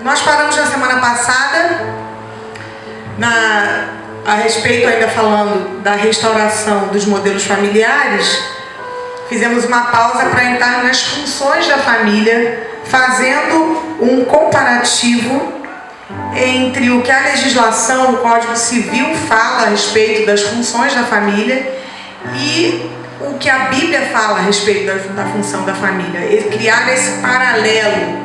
Nós paramos na semana passada a respeito, ainda falando da restauração dos modelos familiares. Fizemos uma pausa para entrar nas funções da família, fazendo um comparativo entre o que a legislação, o Código Civil fala a respeito das funções da família e o que a Bíblia fala a respeito da função da família. Criar esse paralelo,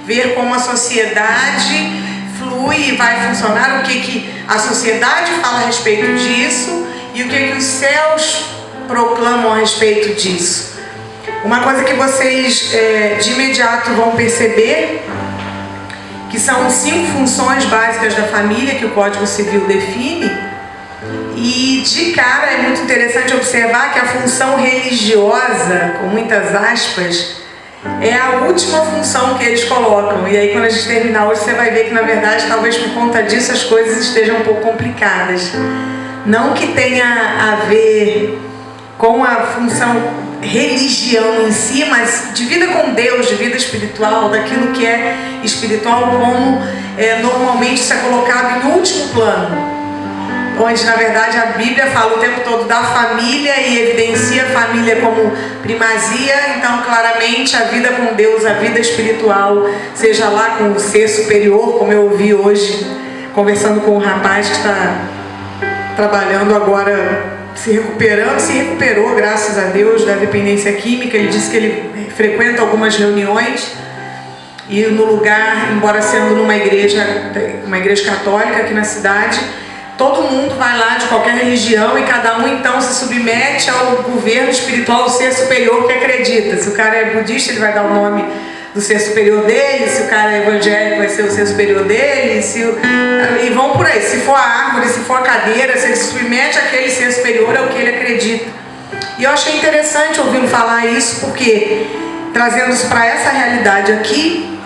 ver como a sociedade flui e vai funcionar, o que a sociedade fala a respeito disso e o que os céus proclamam a respeito disso. Uma coisa que vocês de imediato vão perceber, que são 5 funções básicas da família que o Código Civil define, e de cara é muito interessante observar que a função religiosa, com muitas aspas, é a última função que eles colocam. E aí quando a gente terminar hoje, você vai ver que na verdade, talvez por conta disso, as coisas estejam um pouco complicadas. Não que tenha a ver com a função religião em si, mas de vida com Deus, de vida espiritual, daquilo que é espiritual, como normalmente isso é colocado em último plano, onde na verdade a Bíblia fala o tempo todo da família e evidencia a família como primazia. Então claramente a vida com Deus, a vida espiritual, seja lá com o ser superior, como eu ouvi hoje conversando com um rapaz que está trabalhando agora, se recuperou, graças a Deus, da dependência química. Ele disse que ele frequenta algumas reuniões e no lugar, embora sendo uma igreja católica aqui na cidade, todo mundo vai lá de qualquer religião e cada um então se submete ao governo espiritual do ser superior que acredita. Se o cara é budista, ele vai dar o nome do ser superior dele, se o cara é evangélico, vai ser o ser superior dele, e vão por aí. Se for a árvore, se for a cadeira, se ele se submete àquele ser superior, é o que ele acredita. E eu achei interessante ouvi-lo falar isso, porque trazendo isso para essa realidade aqui,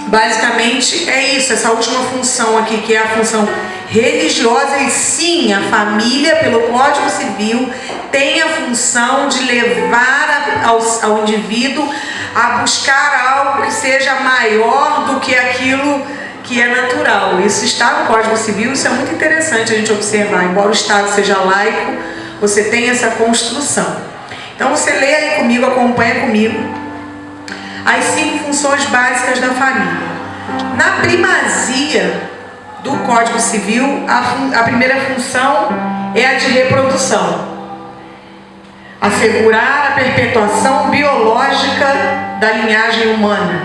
basicamente é isso, essa última função aqui, que é a função religiosa. E sim, a família, pelo Código Civil, tem a função de levar ao indivíduo a buscar algo que seja maior do que aquilo que é natural. Isso está no Código Civil, isso é muito interessante a gente observar. Embora o Estado seja laico, você tem essa construção. Então você lê aí comigo, acompanha comigo as 5 funções básicas da família. Na primazia do Código Civil, a primeira função é a de reprodução. Assegurar a perpetuação biológica da linhagem humana.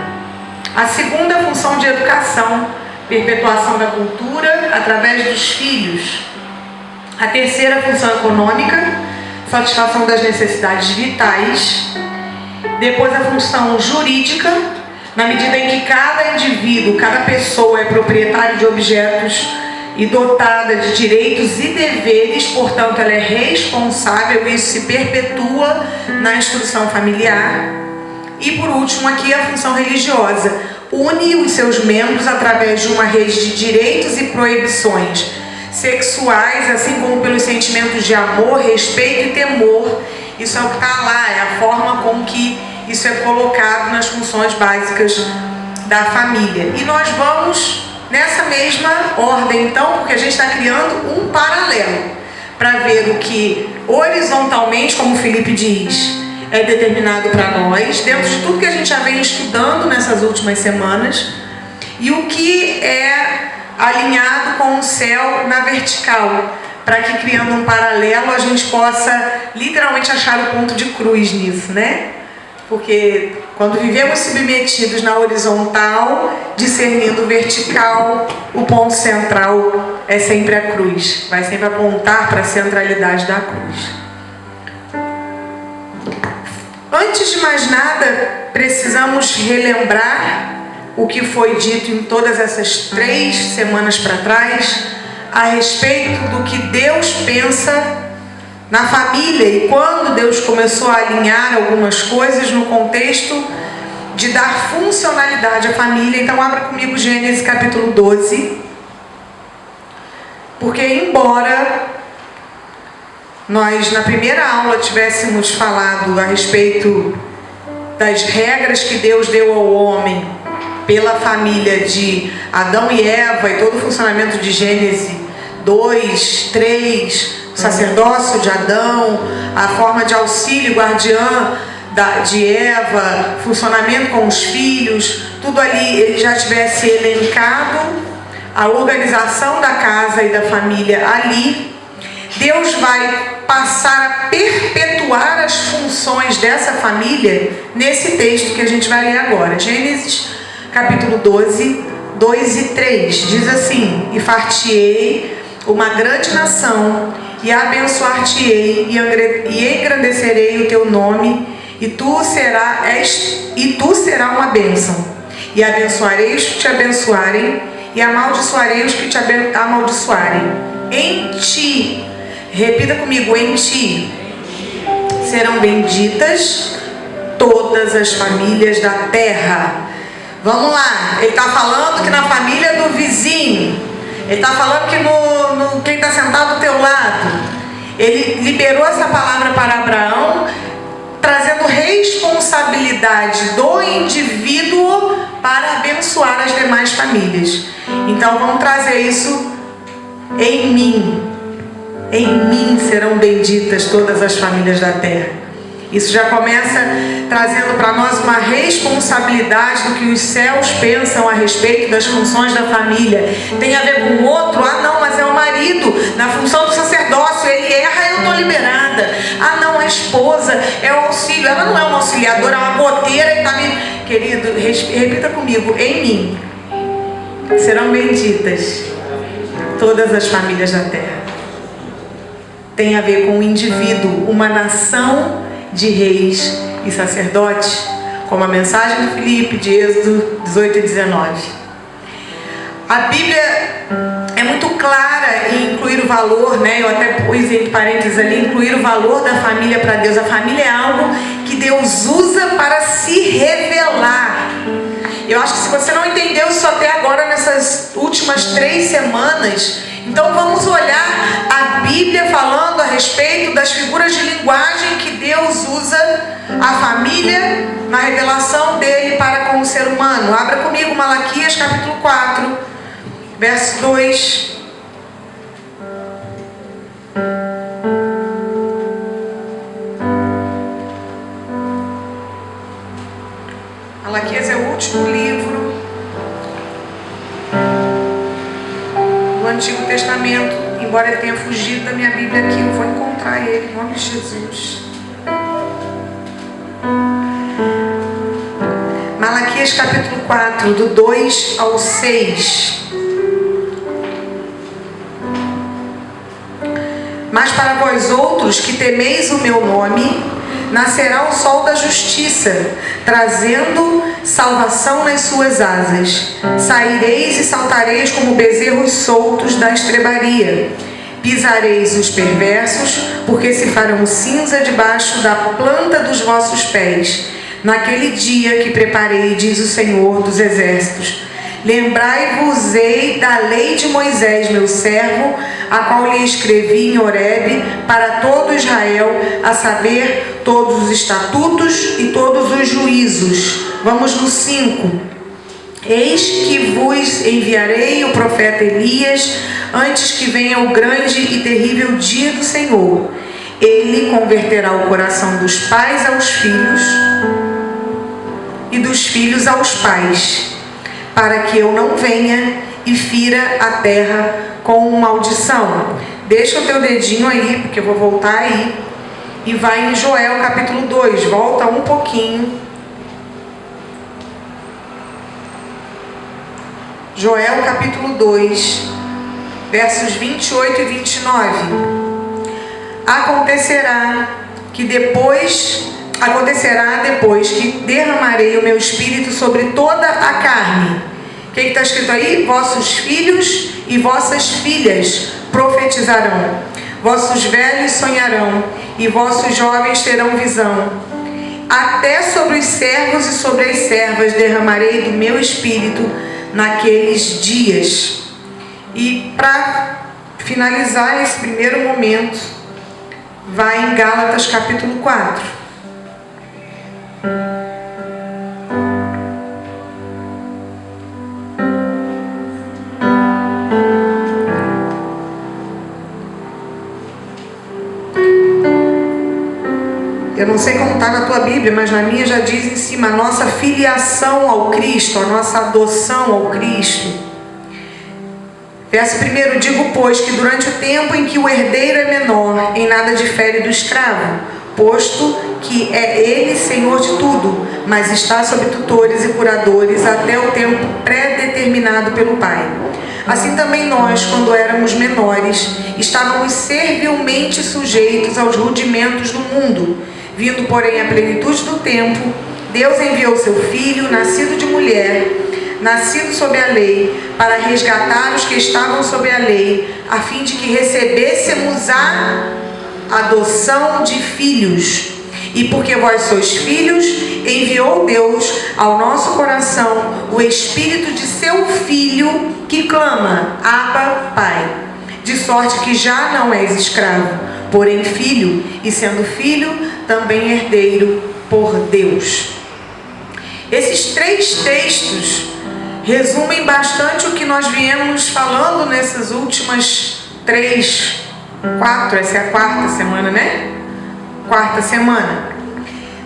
A segunda função de educação, perpetuação da cultura através dos filhos. A terceira função econômica, satisfação das necessidades vitais. Depois a função jurídica, na medida em que cada indivíduo, cada pessoa é proprietário de objetos e dotada de direitos e deveres, portanto ela é responsável, isso se perpetua na instrução familiar. E por último aqui a função religiosa, une os seus membros através de uma rede de direitos e proibições sexuais, assim como pelos sentimentos de amor, respeito e temor. Isso é o que está lá, é a forma com que isso é colocado nas funções básicas da família. E nós vamos nessa mesma ordem, então, porque a gente está criando um paralelo para ver o que horizontalmente, como Felipe diz, é determinado para nós, dentro de tudo que a gente já vem estudando nessas últimas semanas, e o que é alinhado com o céu na vertical, para que, criando um paralelo, a gente possa literalmente achar o ponto de cruz nisso, né? Porque quando vivemos submetidos na horizontal, discernindo o vertical, o ponto central é sempre a cruz. Vai sempre apontar para a centralidade da cruz. Antes de mais nada, precisamos relembrar o que foi dito em todas essas 3 semanas para trás, a respeito do que Deus pensa na família, e quando Deus começou a alinhar algumas coisas no contexto de dar funcionalidade à família. Então abra comigo Gênesis capítulo 12, porque embora nós na primeira aula tivéssemos falado a respeito das regras que Deus deu ao homem pela família de Adão e Eva e todo o funcionamento de Gênesis 2, 3, o sacerdócio de Adão, a forma de auxílio guardiã de Eva, funcionamento com os filhos, tudo ali ele já tivesse elencado, a organização da casa e da família ali. Deus vai passar a perpetuar as funções dessa família nesse texto que a gente vai ler agora. Gênesis capítulo 12, 2 e 3 diz assim: e far-te-ei uma grande nação, e abençoar-te-ei, e engrandecerei o teu nome, e tu serás uma bênção. E abençoarei os que te abençoarem, e amaldiçoarei os que te amaldiçoarem. Em ti, repita comigo, em ti serão benditas todas as famílias da terra. Vamos lá, ele está falando que na família do vizinho, ele está falando que quem está sentado do teu lado, ele liberou essa palavra para Abraão, trazendo responsabilidade do indivíduo para abençoar as demais famílias. Então vamos trazer isso em mim. Em mim serão benditas todas as famílias da terra. Isso já começa trazendo para nós uma responsabilidade do que os céus pensam a respeito das funções da família. Tem a ver com o outro? Ah não, mas é o marido, na função do sacerdócio, ele erra, eu estou liberada. Ah não, a esposa é o auxílio, ela não é uma auxiliadora, é uma goteira e está me... Querido, repita comigo, em mim serão benditas todas as famílias da terra. Tem a ver com o indivíduo, uma nação de reis e sacerdotes, como a mensagem do Filipe de Êxodo 18 e 19. A Bíblia é muito clara em incluir o valor, né? Eu até pus entre parênteses ali, incluir o valor da família para Deus. A família é algo que Deus usa para se revelar. Eu acho que se você não entendeu isso até agora, nessas últimas 3 semanas, então vamos olhar a Bíblia falando a respeito das figuras de linguagem que Deus usa a família na revelação dele para com o ser humano. Abra comigo Malaquias capítulo 4, verso 2. Malaquias é o último livro do Antigo Testamento. Embora ele tenha fugido da minha Bíblia aqui, eu vou encontrar ele, em nome de Jesus. Malaquias capítulo 4, do 2 ao 6. Mas para vós outros que temeis o meu nome, nascerá o sol da justiça, trazendo salvação nas suas asas. Saireis e saltareis como bezerros soltos da estrebaria. Pisareis os perversos, porque se farão cinza debaixo da planta dos vossos pés. Naquele dia que preparei, diz o Senhor dos Exércitos. Lembrai-vos-ei da lei de Moisés, meu servo, a qual lhe escrevi em Horebe para todo Israel, a saber, todos os estatutos e todos os juízos. Vamos no 5. Eis que vos enviarei o profeta Elias, antes que venha o grande e terrível dia do Senhor. Ele converterá o coração dos pais aos filhos e dos filhos aos pais, para que eu não venha e fira a terra com maldição. Deixa o teu dedinho aí, porque eu vou voltar aí. E vai em Joel capítulo 2. Volta um pouquinho. Joel capítulo 2, versos 28 e 29. Acontecerá depois que derramarei o meu espírito sobre toda a carne. O que está escrito aí? Vossos filhos e vossas filhas profetizarão, vossos velhos sonharão, e vossos jovens terão visão. Até sobre os servos e sobre as servas derramarei do meu espírito naqueles dias. E para finalizar esse primeiro momento, vai em Gálatas capítulo 4. Eu não sei como está na tua Bíblia, mas na minha já diz em cima, a nossa filiação ao Cristo, a nossa adoção ao Cristo. Verso 1, digo, pois, que durante o tempo em que o herdeiro é menor, em nada difere do escravo, posto que é ele senhor de tudo, mas está sob tutores e curadores até o tempo pré-determinado pelo Pai. Assim também nós, quando éramos menores, estávamos servilmente sujeitos aos rudimentos do mundo. Vindo, porém, à plenitude do tempo, Deus enviou seu Filho, nascido de mulher, nascido sob a lei, para resgatar os que estavam sob a lei, a fim de que recebêssemos a adoção de filhos. E porque vós sois filhos, enviou Deus ao nosso coração o Espírito de seu Filho, que clama, Abba, Pai. De sorte que já não és escravo, porém filho, e sendo filho, também herdeiro por Deus. Esses 3 textos resumem bastante o que nós viemos falando nessas últimas 4, essa é a 4ª semana, né? 4ª semana.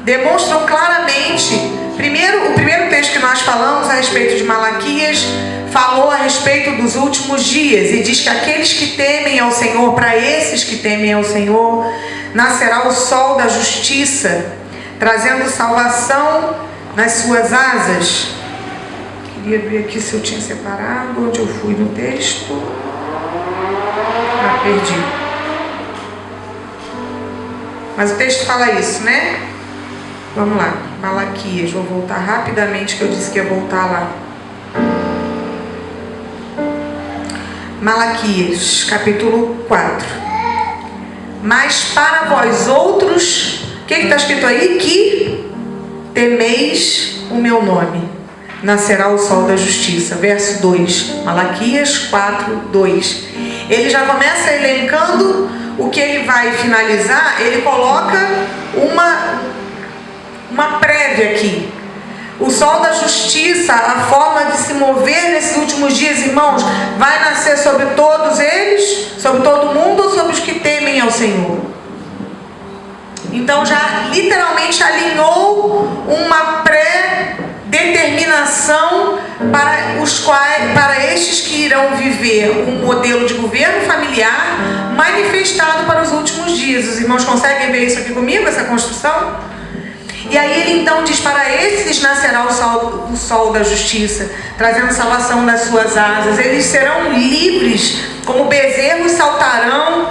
Demonstram claramente, o primeiro texto que nós falamos a respeito de Malaquias, falou a respeito dos últimos dias, e diz que aqueles que temem ao Senhor, para esses que temem ao Senhor, nascerá o sol da justiça, trazendo salvação nas suas asas. Queria ver aqui se eu tinha separado, onde eu fui no texto. Perdi. Mas o texto fala isso, né? Vamos lá, Malaquias, vou voltar rapidamente, que eu disse que ia voltar lá. Malaquias, capítulo 4. Mas para vós outros, o que está escrito aí? Que temeis o meu nome, nascerá o sol da justiça. Verso 2, Malaquias 4, 2. Ele já começa elencando o que ele vai finalizar. Ele coloca uma prévia aqui. O sol da justiça, a forma de se mover nesses últimos dias, irmãos, vai nascer sobre todos eles, sobre todo mundo, ou sobre os que temem ao Senhor? Então já literalmente alinhou uma pré-determinação para estes que irão viver um modelo de governo familiar manifestado para os últimos dias. Os irmãos conseguem ver isso aqui comigo, essa construção? E aí ele então diz, para esses nascerá o sol da justiça, trazendo salvação das suas asas. Eles serão livres, como bezerros saltarão,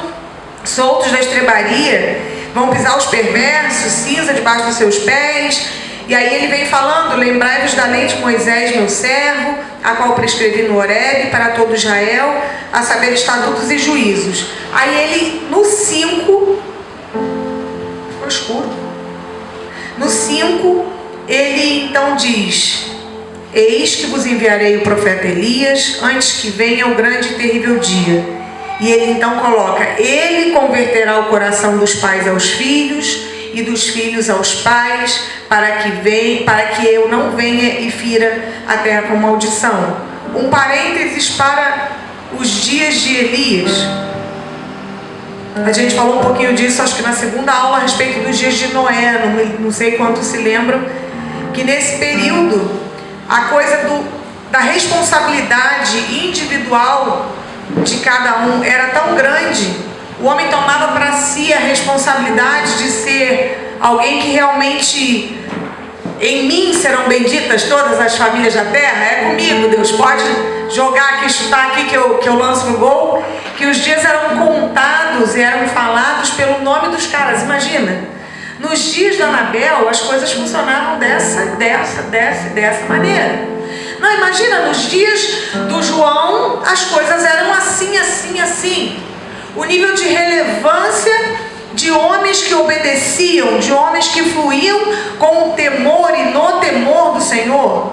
soltos da estrebaria, vão pisar os perversos, cinza debaixo dos seus pés. E aí ele vem falando, lembrai-vos da lei de Moisés, meu servo, a qual prescrevi no Horebe para todo Israel, a saber, estatutos e juízos. Aí ele, no 5, ficou escuro. No 5, ele então diz, eis que vos enviarei o profeta Elias, antes que venha o grande e terrível dia. E ele então coloca, ele converterá o coração dos pais aos filhos, e dos filhos aos pais, para que eu não venha e fira a terra com maldição. Um parênteses para os dias de Elias. A gente falou um pouquinho disso, acho que na segunda aula, a respeito dos dias de Noé, não sei quantos se lembram, que nesse período, a coisa da responsabilidade individual de cada um era tão grande. O homem tomava para si a responsabilidade de ser alguém que realmente, em mim serão benditas todas as famílias da terra. É comigo, Deus pode jogar aqui, chutar aqui que eu lanço no gol. Que os dias eram contados e eram falados pelo nome dos caras. Imagina, nos dias da Anabel as coisas funcionavam dessa maneira. Não, imagina, nos dias do João as coisas eram assim, assim, assim. O nível de relevância de homens que obedeciam, de homens que fluíam com o temor e no temor do Senhor.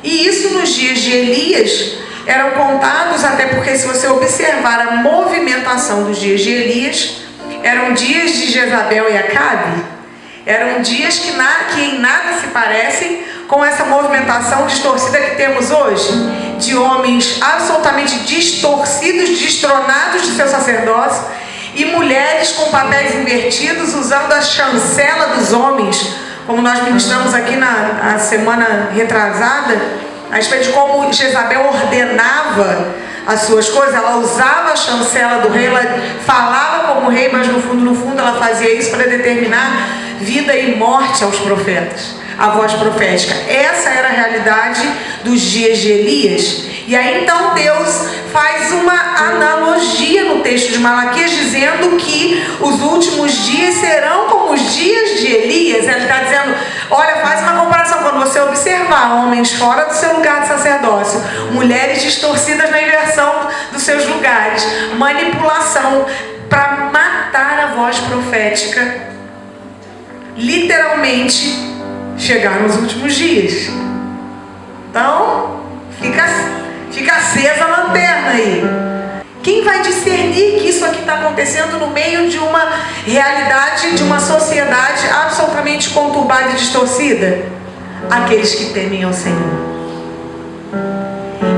E isso nos dias de Elias eram contados, até porque se você observar a movimentação dos dias de Elias, eram dias de Jezabel e Acabe, eram dias que em nada se parecem com essa movimentação distorcida que temos hoje, de homens absolutamente distorcidos, destronados de seu sacerdócio, e mulheres com papéis invertidos, usando a chancela dos homens, como nós ministramos aqui na semana retrasada, a respeito de como Jezabel ordenava as suas coisas. Ela usava a chancela do rei, ela falava como rei, mas no fundo ela fazia isso para determinar vida e morte aos profetas, a voz profética. Essa era a realidade dos dias de Elias. E aí então Deus faz uma analogia no texto de Malaquias, dizendo que os últimos dias serão como os dias de Elias. Ele está dizendo, olha, faz uma comparação, quando você observar homens fora do seu lugar de sacerdócio, mulheres distorcidas na inversão dos seus lugares, manipulação para matar a voz profética, literalmente chegar nos últimos dias. Então, fica acesa a lanterna aí. Quem vai discernir que isso aqui está acontecendo no meio de uma realidade, de uma sociedade absolutamente conturbada e distorcida? Aqueles que temem ao Senhor.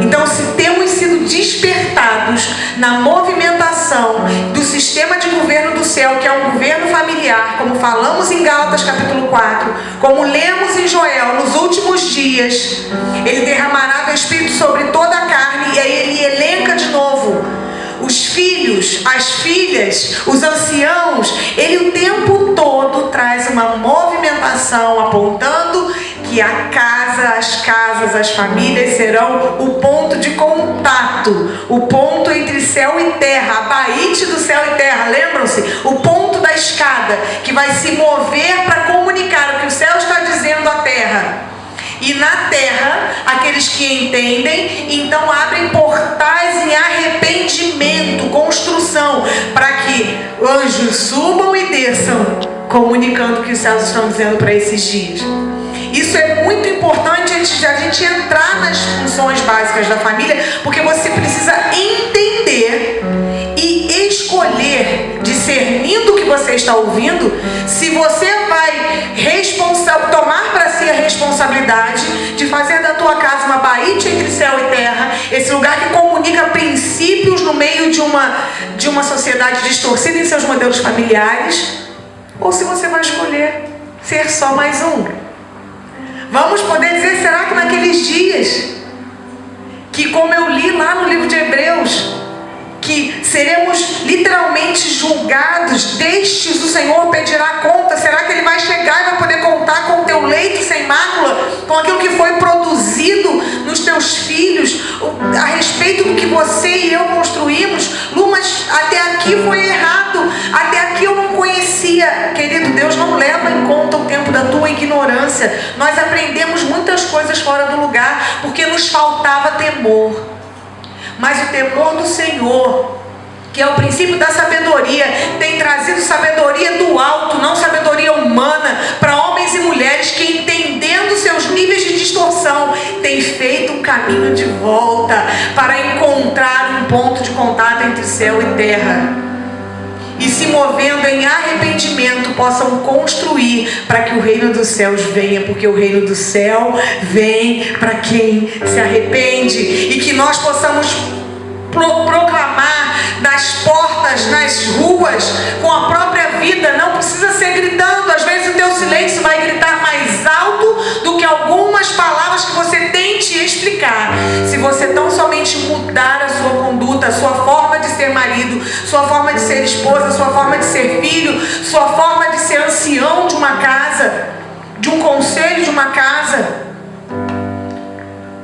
Então, se temos sido despertados na movimentação do sistema de governo do céu, que é um governo familiar, como falamos em Gálatas capítulo 4, como lemos em Joel, nos últimos dias, ele derramará do Espírito sobre toda a carne, e aí ele elenca de novo os filhos, as filhas, os anciãos. Ele o tempo todo traz uma movimentação apontando que a casa, as casas, as famílias serão o ponto de contato, o ponto entre céu e terra, a baíte do céu e terra. Lembram-se? O ponto da escada que vai se mover para comunicar o que o céu está dizendo à terra. E na terra, aqueles que entendem, então abrem portais em arrependimento, construção, para que anjos subam e desçam, comunicando o que os céus estão dizendo para esses dias. Isso é muito importante antes de a gente entrar nas funções básicas da família, porque você precisa entender e escolher, discernindo o que você está ouvindo, se você vai tomar para si a responsabilidade de fazer da tua casa uma baíte entre céu e terra, esse lugar que comunica princípios no meio de uma sociedade distorcida em seus modelos familiares, ou se você vai escolher ser só mais um. Vamos poder dizer, será que naqueles dias, que como eu li lá no livro de Hebreus, que seremos literalmente julgados, destes o Senhor pedirá conta, será que Ele vai chegar e vai poder contar com o teu leito sem mácula, com aquilo que foi produzido nos teus filhos, a respeito do que você e eu construímos? Lu, mas até aqui foi errado, até aqui eu não conhecia. Querido, Deus não leva em conta o tempo da tua ignorância. Nós aprendemos muitas coisas fora do lugar, porque nos faltava temor. Mas o temor do Senhor, que é o princípio da sabedoria, tem trazido sabedoria do alto, não sabedoria humana, para homens e mulheres que, entendendo seus níveis de distorção, têm feito um caminho de volta para encontrar um ponto de contato entre céu e terra, e se movendo em arrependimento possam construir para que o reino dos céus venha, porque o reino do céu vem para quem se arrepende, e que nós possamos proclamar nas portas, nas ruas, com a própria vida. Não precisa ser gritando, às vezes o teu silêncio vai gritar mais alto do que algumas palavras que você tente explicar. Se você tão somente mudar a sua conduta, a sua forma de ser marido, sua forma de ser esposa, sua forma de ser filho, sua forma de ser ancião de uma casa, de um conselho de uma casa,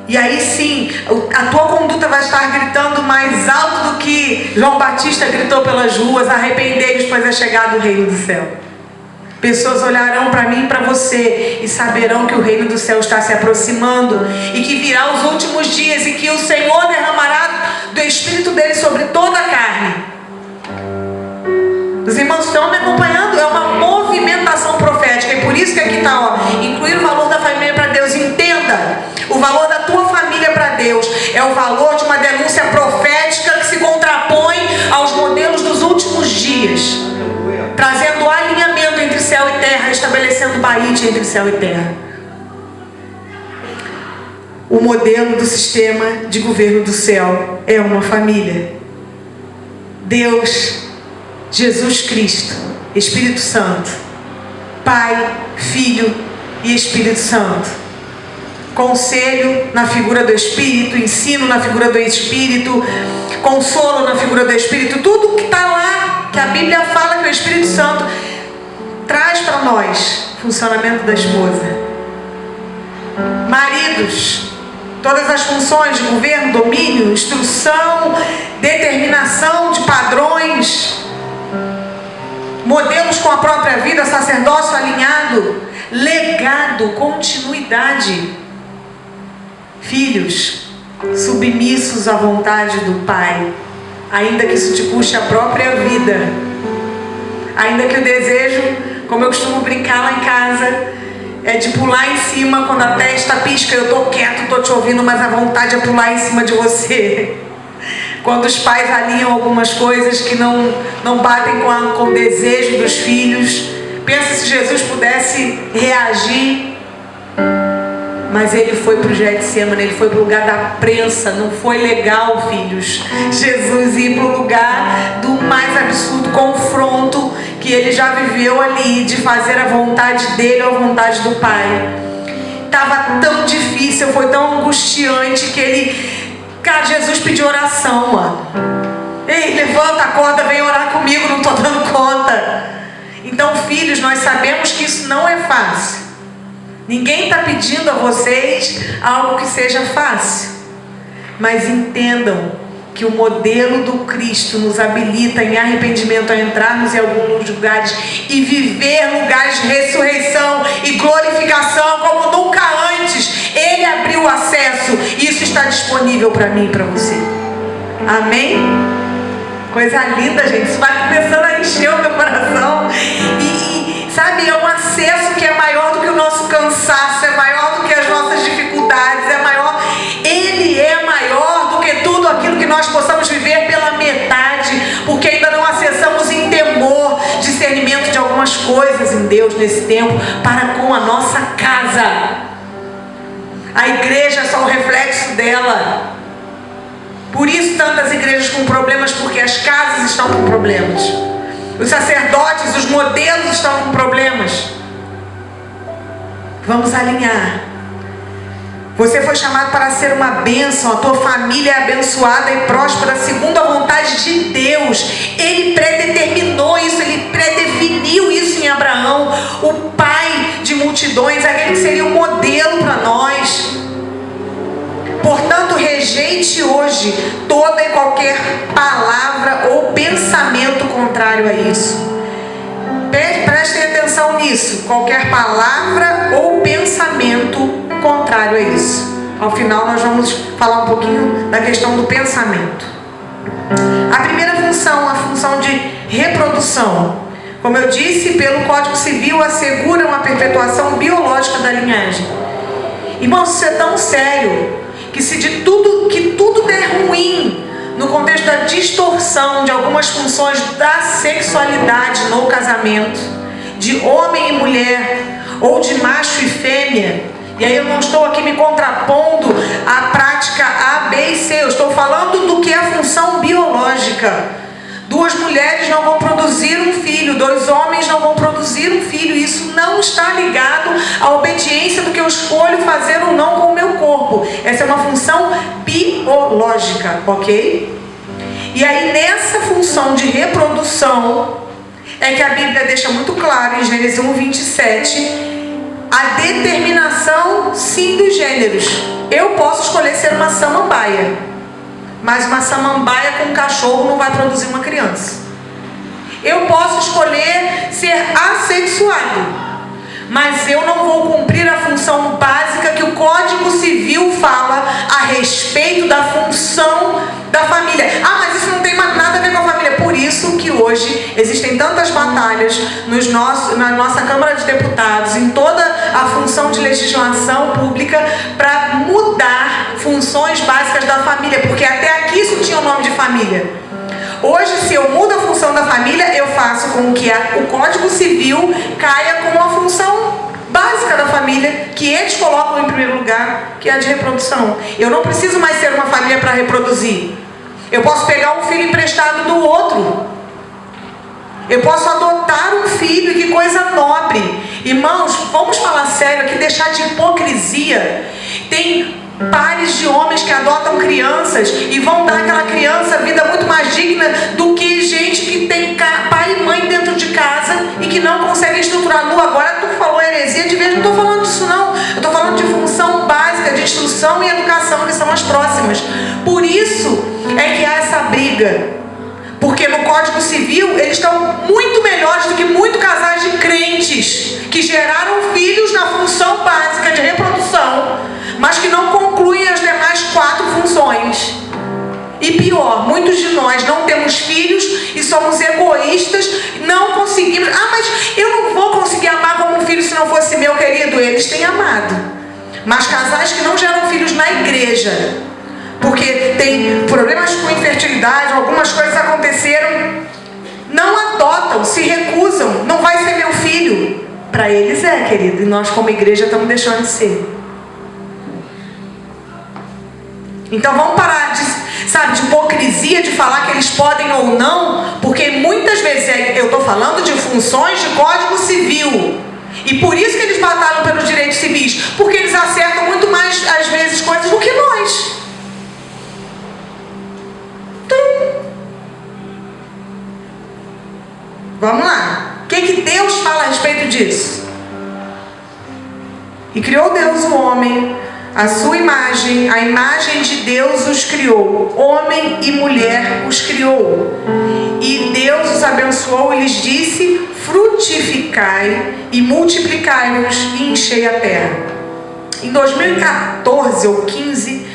e aí sim, a tua conduta vai estar gritando mais alto do que João Batista gritou pelas ruas: arrependei-vos, pois é chegado o reino do céu. Pessoas olharão para mim e para você e saberão que o reino do céu está se aproximando, e que virá os últimos dias, e que o Senhor derramará do Espírito dele sobre toda a carne. Os irmãos estão me acompanhando? É uma movimentação profética, e por isso que aqui está, incluir o valor da família para Deus. Entenda, o valor da tua família para Deus é o valor de uma denúncia profética que se contrapõe aos modelos dos últimos dias, trazendo alinhamento entre céu e terra, estabelecendo baíte entre céu e terra. O modelo do sistema de governo do céu é uma família. Deus Jesus Cristo, Espírito Santo, Pai, Filho e Espírito Santo. Conselho na figura do Espírito, ensino na figura do Espírito, consolo na figura do Espírito, tudo que está lá, que a Bíblia fala que o Espírito Santo traz para nós, funcionamento da esposa. Maridos, todas as funções de governo, domínio, instrução, determinação de padrões, modelos com a própria vida, sacerdócio alinhado, legado, continuidade. Filhos, submissos à vontade do Pai, ainda que isso te custe a própria vida, ainda que o desejo, como eu costumo brincar lá em casa, é de pular em cima quando a testa pisca. Eu estou quieto, estou te ouvindo, mas a vontade é pular em cima de você. Quando os pais alinham algumas coisas que não batem com o desejo dos filhos. Pensa se Jesus pudesse reagir. Mas ele foi para o Getsemane, ele foi para o lugar da prensa. Não foi legal, filhos, Jesus ir para o lugar do mais absurdo confronto que ele já viveu ali, de fazer a vontade dele ou a vontade do Pai. Estava tão difícil, foi tão angustiante que Jesus pediu oração, mano. Ei, levanta, acorda, vem orar comigo, não estou dando conta. Então, filhos, nós sabemos que isso não é fácil. Ninguém está pedindo a vocês algo que seja fácil. Mas entendam que o modelo do Cristo nos habilita em arrependimento a entrarmos em alguns lugares e viver lugares de ressurreição e glorificação como nunca antes. Ele abriu o acesso e isso está disponível para mim e para você. Amém? Coisa linda, gente. Isso vai começando a encher o meu coração. E sabe, é um acesso que é maior do que o nosso cansaço, é maior do que as nossas dificuldades, é maior. Ele é maior do que tudo aquilo que nós possamos viver pela metade, porque ainda não acessamos em temor, discernimento de algumas coisas em Deus nesse tempo, para com a nossa casa. A igreja é só o reflexo dela. Por isso tantas igrejas com problemas, porque as casas estão com problemas. Os sacerdotes, os modelos estão com problemas. Vamos alinhar. Você foi chamado para ser uma bênção. A tua família é abençoada e próspera segundo a vontade de Deus. Ele predeterminou isso, ele predefiniu isso em Abraão, o pai de multidões, aquele que seria um modelo para nós. Portanto, rejeite hoje toda e qualquer palavra ou pensamento contrário a isso. Prestem atenção nisso. Qualquer palavra ou pensamento contrário a isso. Ao final nós vamos falar um pouquinho da questão do pensamento. A primeira função, a função de reprodução. Como eu disse, pelo Código Civil assegura uma perpetuação biológica da linhagem. Irmãos, isso é tão sério que se de tudo der ruim no contexto da distorção de algumas funções da sexualidade no casamento, de homem e mulher, ou de macho e fêmea, e aí eu não estou aqui me contrapondo à prática A, B e C, eu estou falando do que é a função biológica. Duas mulheres não vão produzir um filho, dois homens não vão produzir um filho. Isso não está ligado à obediência do que eu escolho fazer ou não com o meu corpo. Essa é uma função biológica, ok? E aí nessa função de reprodução é que a Bíblia deixa muito claro em Gênesis 1:27 a determinação sim dos gêneros. Eu posso escolher ser uma samambaia, mas uma samambaia com um cachorro não vai produzir uma criança. Eu posso escolher ser assexuado, mas eu não vou cumprir a função básica que o Código Civil fala a respeito da função da família. Ah, mas isso não tem nada a ver com a família. Por isso que hoje existem tantas batalhas na nossa Câmara de Deputados, em toda a função de legislação pública, para mudar funções básicas da família, porque até aqui isso tinha o nome de família. Hoje, se eu mudo a função da família, eu faço com que o Código Civil caia com a função básica da família, que eles colocam em primeiro lugar, que é a de reprodução. Eu não preciso mais ser uma família para reproduzir. Eu posso pegar um filho emprestado do outro. Eu posso adotar um filho, que coisa nobre. Irmãos, vamos falar sério aqui, deixar de hipocrisia. Tem pares de homens que adotam crianças e vão dar àquela criança vida muito mais digna do que gente que tem pai e mãe dentro de casa e que não consegue estruturar. Lu, agora tu falou heresia de vez, não estou falando disso não. Eu estou falando de função básica, de instrução e educação, que são as próximas. Por isso é que há essa briga. Porque no Código Civil eles estão muito melhores do que muitos casais de crentes que geraram filhos na função básica de reprodução, mas que não concluem as demais 4 funções. E pior, muitos de nós não temos filhos e somos egoístas, não conseguimos. Ah, mas eu não vou conseguir amar como um filho se não fosse meu, querido. Eles têm amado. Mas casais que não geram filhos na igreja, porque tem problemas com infertilidade, algumas coisas aconteceram, não adotam, se recusam, não vai ser meu filho. Para eles é, querido, e nós como igreja estamos deixando de ser. Então vamos parar de hipocrisia, de falar que eles podem ou não, porque muitas vezes eu estou falando de funções de Código Civil. E por isso que eles batalham pelos direitos civis, porque eles acertam muito mais, às vezes, coisas do que nós. Vamos lá. O que Deus fala a respeito disso? E criou Deus o homem, a sua imagem, a imagem de Deus os criou. Homem e mulher os criou. E Deus os abençoou e lhes disse: frutificai e multiplicai-vos e enchei a terra. Em 2014 ou 15,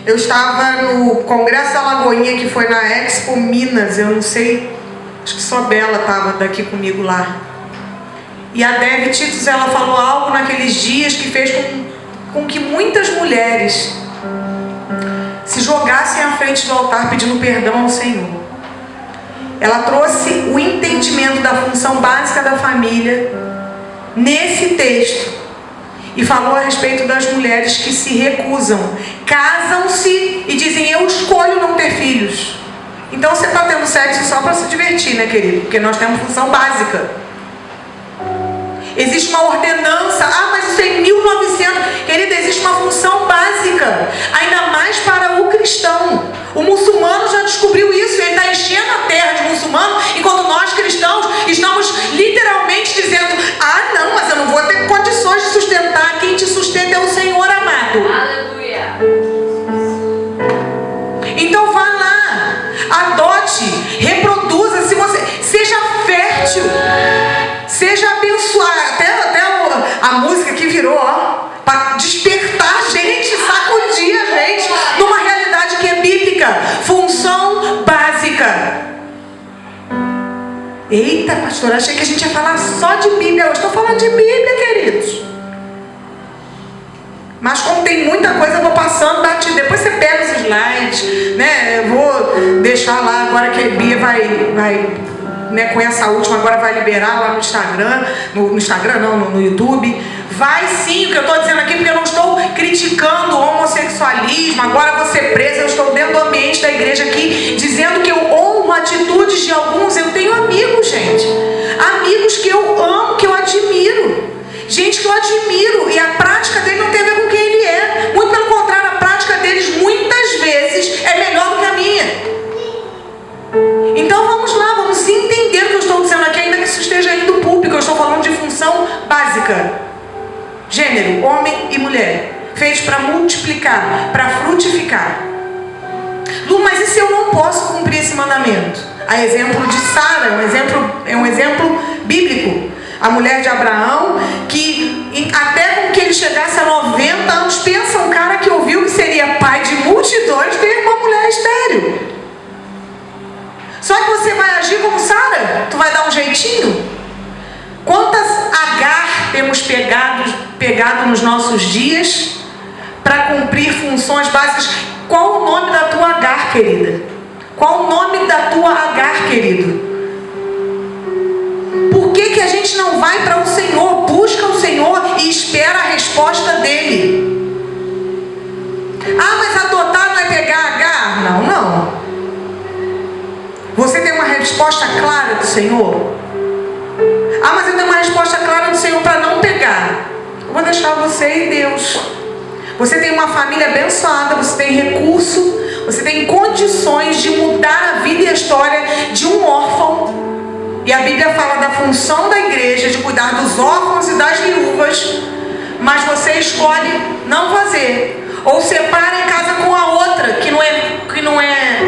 eu estava no Congresso da Lagoinha, que foi na Expo Minas, eu não sei, acho que só Bela estava daqui comigo lá. E a Dev Titus, ela falou algo naqueles dias que fez com que muitas mulheres se jogassem à frente do altar pedindo perdão ao Senhor. Ela trouxe o entendimento da função básica da família nesse texto e falou a respeito das mulheres que se recusam, casam-se e dizem: eu escolho não ter filhos. Então você está tendo sexo só para se divertir, né, querido? Porque nós temos função básica. Existe uma ordenança. Ah, mas isso é em 1900. Querida, existe uma função básica, ainda mais para o cristão. O muçulmano já descobriu isso. Ele está enchendo a terra de muçulmano, enquanto nós cristãos estamos literalmente dizendo: ah, não, mas eu não vou ter condições de sustentar. Quem te sustenta é o Senhor, amado. Aleluia. Então vá lá, adote, reproduza, se você seja fértil, seja abençoado. Até a música que virou, para despertar a gente, sacudir a gente numa realidade que é bíblica. Função básica. Eita, pastor, achei que a gente ia falar só de Bíblia hoje. Estou falando de Bíblia, queridos. Mas como tem muita coisa, eu vou passando, depois você pega os slides, né? Eu vou deixar lá agora que a Bia vai né, com essa última, agora vai liberar lá no Instagram, no YouTube. Vai sim, o que eu estou dizendo aqui, porque eu não estou criticando o homossexualismo, agora vou ser presa, eu estou dentro do ambiente da igreja aqui, dizendo que eu honro atitudes de alguns. Eu tenho amigos, gente, amigos que eu amo, que eu admiro, gente que eu admiro, e a prática dele não tem a ver com quem ele é, muito pelo contrário, a prática deles muitas vezes é melhor do que a minha. Então vamos lá, vamos entender o que eu estou dizendo aqui, ainda que isso esteja indo público. Eu estou falando de função básica. Gênero, homem e mulher, feitos para multiplicar, para frutificar. Lu, mas e se eu não posso cumprir esse mandamento? A exemplo de Sara, é um exemplo bíblico. A mulher de Abraão, que até com que ele chegasse a 90 anos, pensa um cara que ouviu que seria pai de multidões, ter uma mulher estéril. Só que você vai agir como Sara? Tu vai dar um jeitinho? Quantas Agar temos pegado nos nossos dias para cumprir funções básicas? Qual o nome da tua Agar, querida? Qual o nome da tua Agar, querido? Por que a gente não vai para o Senhor, busca o Senhor e espera a resposta dele? Ah, mas adotar não é pegar Agar? Não. Você tem uma resposta clara do Senhor? deixar você e Deus. Você tem uma família abençoada, você tem recurso, você tem condições de mudar a vida e a história de um órfão. E a Bíblia fala da função da igreja de cuidar dos órfãos e das viúvas, mas você escolhe não fazer. Ou separa em casa com a outra, que não é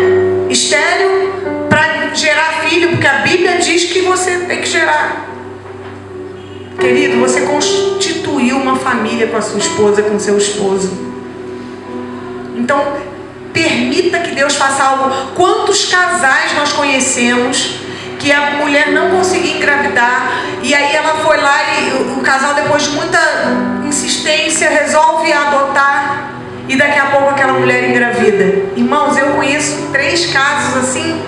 estéril, para gerar filho, porque a Bíblia diz que você tem que gerar. Querido, você constituiu uma família com a sua esposa, com o seu esposo. Então, permita que Deus faça algo. Quantos casais nós conhecemos que a mulher não conseguia engravidar, e aí ela foi lá e o casal, depois de muita insistência, resolve adotar, e daqui a pouco aquela mulher engravida. Irmãos, eu conheço 3 casos assim,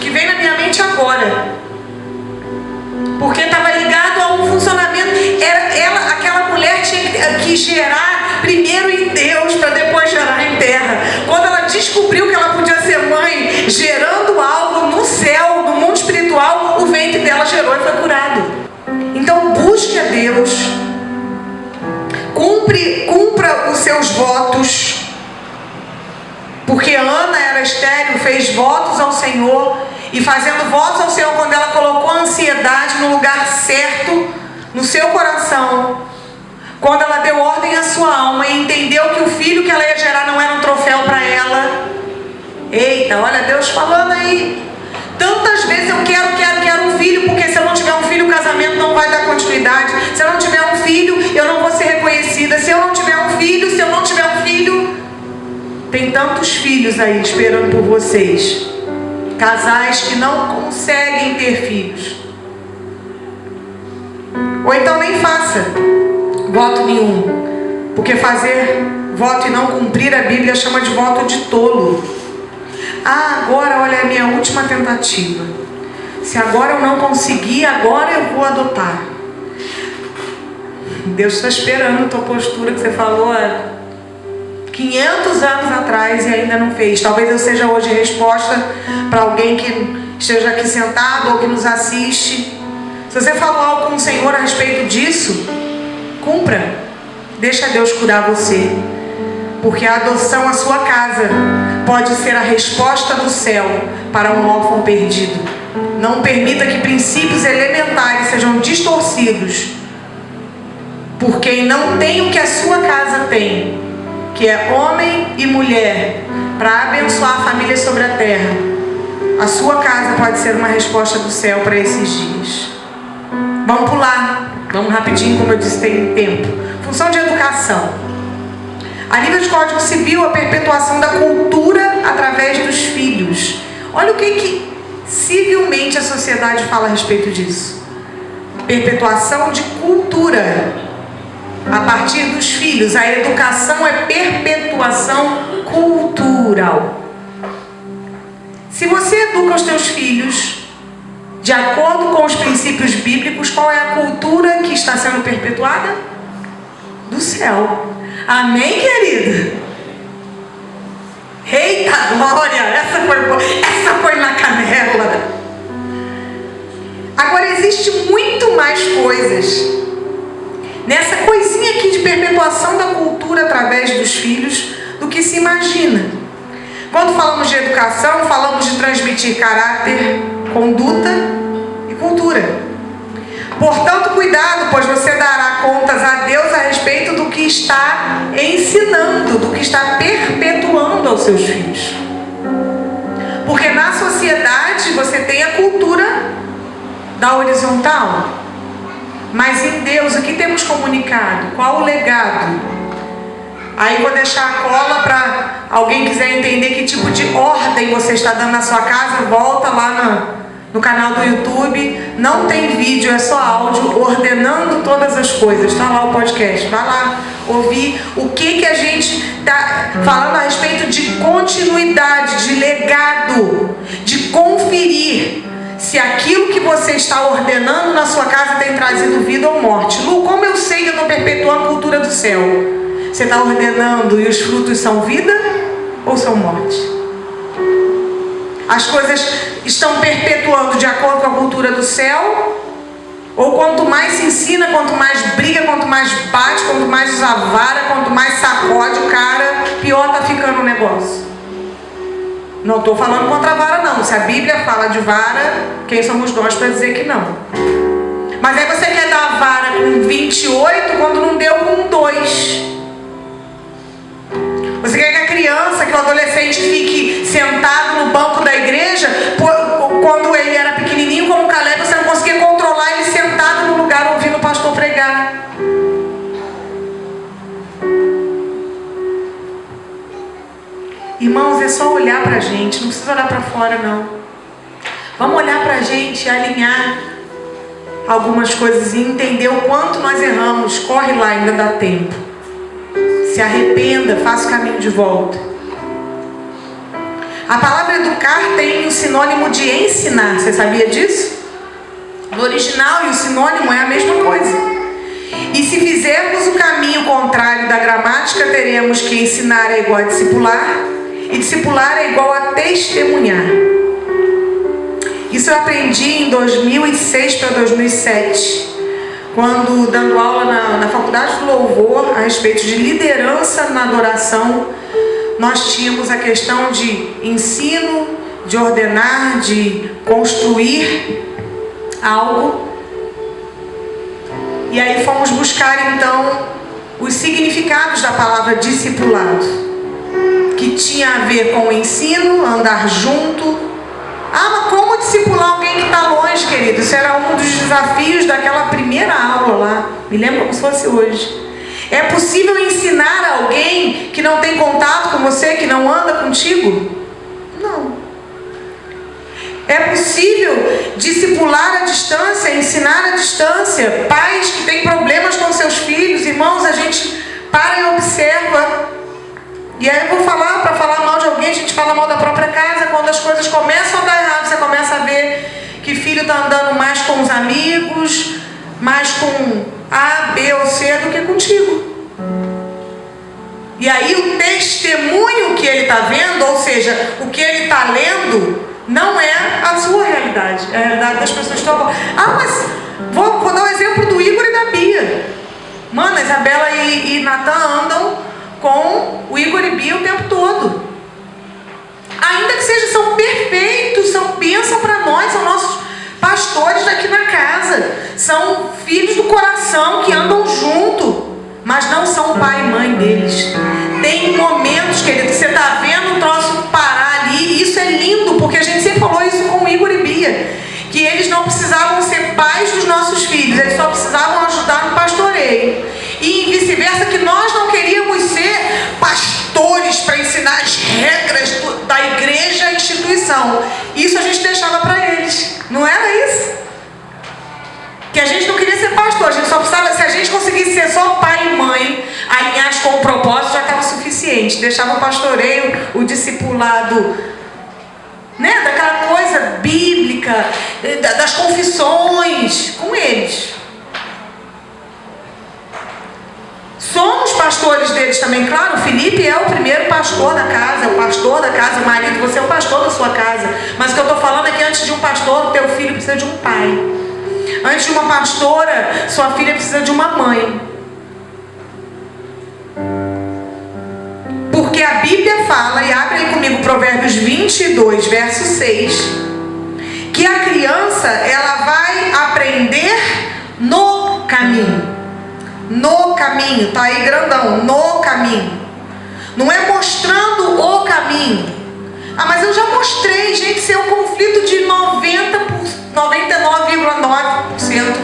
que vem na minha mente agora, porque estava ligado a um funcionamento. Aquela mulher tinha que gerar primeiro em Deus, para depois gerar em terra. Quando ela descobriu que ela podia ser mãe, gerando algo no céu, no mundo espiritual, o ventre dela gerou e foi curado. Então busque a Deus, cumpra os seus votos, porque Ana era estéril, fez votos ao Senhor, e fazendo votos ao Senhor, quando ela colocou a ansiedade no lugar certo, no seu coração, quando ela deu ordem à sua alma e entendeu que o filho que ela ia gerar não era um troféu para ela. Eita, olha Deus falando aí. Tantas vezes eu quero um filho, porque se eu não tiver um filho, o casamento não vai dar continuidade. Se eu não tiver um filho, eu não vou ser reconhecida. Se eu não tiver um filho, tem tantos filhos aí esperando por vocês. Casais que não conseguem ter filhos. Ou então nem faça voto nenhum, porque fazer voto e não cumprir, a Bíblia chama de voto de tolo. Agora, olha, é a minha última tentativa. Se agora eu não conseguir, agora eu vou adotar. Deus está esperando a tua postura que você falou há 500 anos atrás e ainda não fez. Talvez eu seja hoje resposta para alguém que esteja aqui sentado ou que nos assiste. Se você falou algo com o Senhor a respeito disso, cumpra. Deixa Deus curar você. Porque a adoção à sua casa pode ser a resposta do céu para um órfão perdido. Não permita que princípios elementares sejam distorcidos por quem não tem o que a sua casa tem, que é homem e mulher, para abençoar a família sobre a terra. A sua casa pode ser uma resposta do céu para esses dias. Vamos pular, vamos rapidinho, como eu disse, tem tempo. Função de educação. A nível de Código Civil, a perpetuação da cultura através dos filhos. Olha o que civilmente a sociedade fala a respeito disso. Perpetuação de cultura a partir dos filhos. A educação é perpetuação cultural. Se você educa os teus filhos de acordo com os princípios bíblicos, qual é a cultura que está sendo perpetuada? Do céu. Amém, querido? Eita glória! Essa foi na canela. Agora existe muito mais coisas nessa coisinha aqui de perpetuação da cultura através dos filhos do que se imagina. Quando falamos de educação, falamos de transmitir caráter, conduta e cultura. Portanto, cuidado, pois você dará contas a Deus a respeito do que está ensinando, do que está perpetuando aos seus filhos. Porque na sociedade você tem a cultura da horizontal, mas em Deus o que temos comunicado? Qual o legado? Aí vou deixar a cola para alguém quiser entender que tipo de ordem você está dando na sua casa. Volta lá no canal do YouTube, não tem vídeo, é só áudio, ordenando todas as coisas. Está lá o podcast, vai lá ouvir o que a gente está falando a respeito de continuidade, de legado, de conferir se aquilo que você está ordenando na sua casa tem trazido vida ou morte. Lu, como eu sei que eu estou perpetuando a cultura do céu? Você está ordenando e os frutos são vida ou são morte? As coisas estão perpetuando de acordo com a cultura do céu Ou quanto mais se ensina, quanto mais briga, quanto mais bate, quanto mais usa vara, quanto mais sacode o cara, pior tá ficando o negócio. Não estou falando contra a vara não. Se a Bíblia fala de vara, quem somos nós para dizer que não? Mas aí você quer dar a vara com 28 quando não deu com 2. Você quer que a criança, que o adolescente fique sentado no banco da igreja, quando ele era pequenininho como o Caleb, você não conseguia controlar ele sentado no lugar ouvindo o pastor pregar. Irmãos, é só olhar pra gente, não precisa olhar pra fora não. Vamos olhar pra gente, alinhar algumas coisas e entender o quanto nós erramos. Corre lá, ainda dá tempo. Se arrependa, faça o caminho de volta. A palavra educar tem o sinônimo de ensinar. Você sabia disso? No original, e o sinônimo é a mesma coisa. E se fizermos o caminho contrário da gramática, teremos que ensinar é igual a discipular, e discipular é igual a testemunhar. Isso eu aprendi em 2006 para 2007, quando dando aula na Faculdade do Louvor a respeito de liderança na adoração. Nós tínhamos a questão de ensino, de ordenar, de construir algo. E aí fomos buscar então os significados da palavra discipulado, que tinha a ver com o ensino, andar junto. Ah, mas como discipular alguém que está longe, querido? Isso era um dos desafios daquela primeira aula lá. Me lembro como se fosse hoje. É possível ensinar alguém que não tem contato com você, que não anda contigo? Não. É possível discipular à distância, ensinar à distância. Pais que têm problemas com seus filhos, irmãos, a gente para e observa. E aí eu vou falar, para falar mal de alguém, a gente fala mal da própria casa. Quando as coisas começam a dar errado, você começa a ver que filho está andando mais com os amigos, mais com A, B ou C do que contigo. E aí o testemunho que ele está vendo, ou seja, o que ele está lendo, não é a sua realidade, é a realidade das pessoas que estão... Ah, mas vou dar um exemplo do Igor e da Bia. Mano, a Isabela e Natan andam com o Igor e Bia o tempo todo. Ainda que são perfeitos, são bênção para nós, são nossos pastores daqui na casa, são filhos do coração que andam junto, mas não são pai e mãe deles. Tem momentos, querido, que você está vendo o troço parar ali, e isso é lindo, porque a gente sempre falou isso com o Igor e Bia, que eles não precisavam ser pais dos nossos filhos, eles só precisavam ajudar no pastoreio. E vice-versa, que nós não queríamos ser pastores para ensinar as regras da igreja e instituição. Isso a gente deixava para eles. Não era isso? Que a gente não queria ser pastor, a gente só precisava, se a gente conseguisse ser só pai e mãe, alinhados com o propósito, já estava suficiente. Deixava o pastoreio, o discipulado, né, daquela coisa bíblica, das confissões, com eles. Somos pastores deles também, claro. O Felipe é o primeiro pastor da casa, é o pastor da casa, o marido, você é o pastor da sua casa. Mas o que eu estou falando é que antes de um pastor, o teu filho precisa de um pai. Antes de uma pastora, sua filha precisa de uma mãe. Porque a Bíblia fala, e abre aí comigo Provérbios 22, verso 6, que a criança, ela vai aprender no caminho. No caminho, tá aí grandão, no caminho. Não é mostrando o caminho. Ah, mas eu já mostrei, gente, isso é um conflito de 99,9%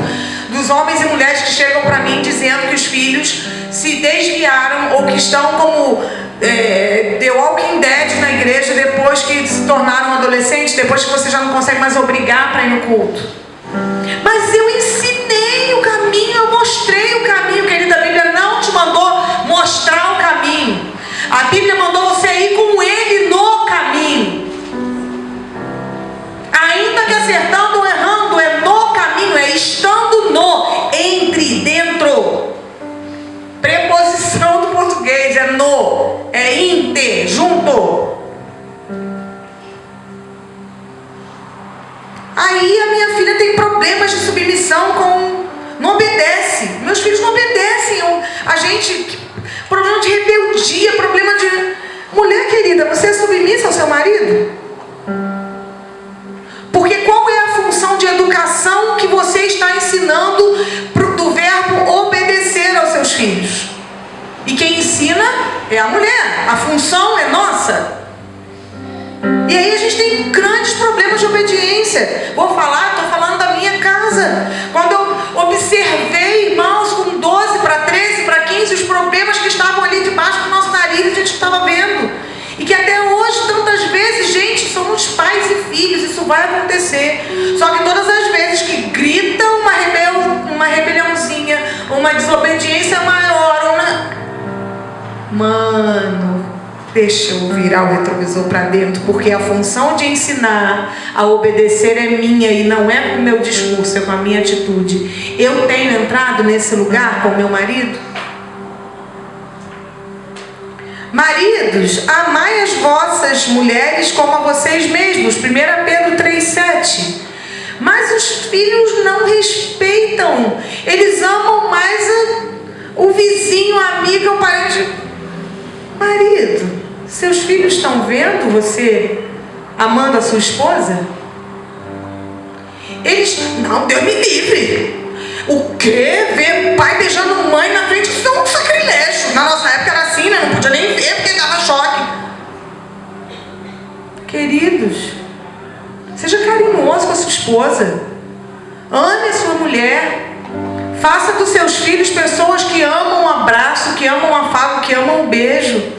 dos homens e mulheres que chegam para mim dizendo que os filhos se desviaram ou que estão como The Walking Dead na igreja depois que se tornaram adolescentes, depois que você já não consegue mais obrigar para ir no culto. Mas eu ensinei o caminho, eu mostrei o caminho, querida. A Bíblia não te mandou mostrar o caminho. A Bíblia mandou você ir com ele no caminho. Ainda que acertando ou errando, é no caminho, é estando no, entre, dentro. Preposição do português, é no, é inter, junto. Aí a minha filha tem problemas de submissão. rejeição, não obedece. Meus filhos não obedecem a gente. Problema de rebeldia, problema de... Mulher querida, você é submissa ao seu marido? Porque qual é a função de educação que você está ensinando do verbo obedecer aos seus filhos? E quem ensina é a mulher. A função é nossa. E aí a gente tem grandes problemas de obediência. Estou falando da minha casa. Quando eu observei, irmãos, com 12 para 13, para 15, os problemas que estavam ali debaixo do nosso nariz, a gente estava vendo. E que até hoje, tantas vezes, gente, somos pais e filhos, isso vai acontecer. Só que todas as vezes que grita uma rebeliãozinha, uma desobediência maior, Mano, deixa eu virar o retrovisor para dentro, porque a função de ensinar a obedecer é minha e não é com o meu discurso, é com a minha atitude. Eu tenho entrado nesse lugar com o meu marido? Maridos, amai as vossas mulheres como a vocês mesmos. 1 Pedro 3,7. Mas os filhos não respeitam. Eles amam mais o vizinho, a amiga, o parente. Marido, seus filhos estão vendo você amando a sua esposa? Eles, não, Deus me livre. O quê? Ver pai beijando mãe na frente, isso é um sacrilégio. Na nossa época era assim, né? Não podia nem ver porque dava choque. Queridos, seja carinhoso com a sua esposa. Ame a sua mulher. Faça dos seus filhos pessoas que amam um abraço, que amam um afago, que amam um beijo.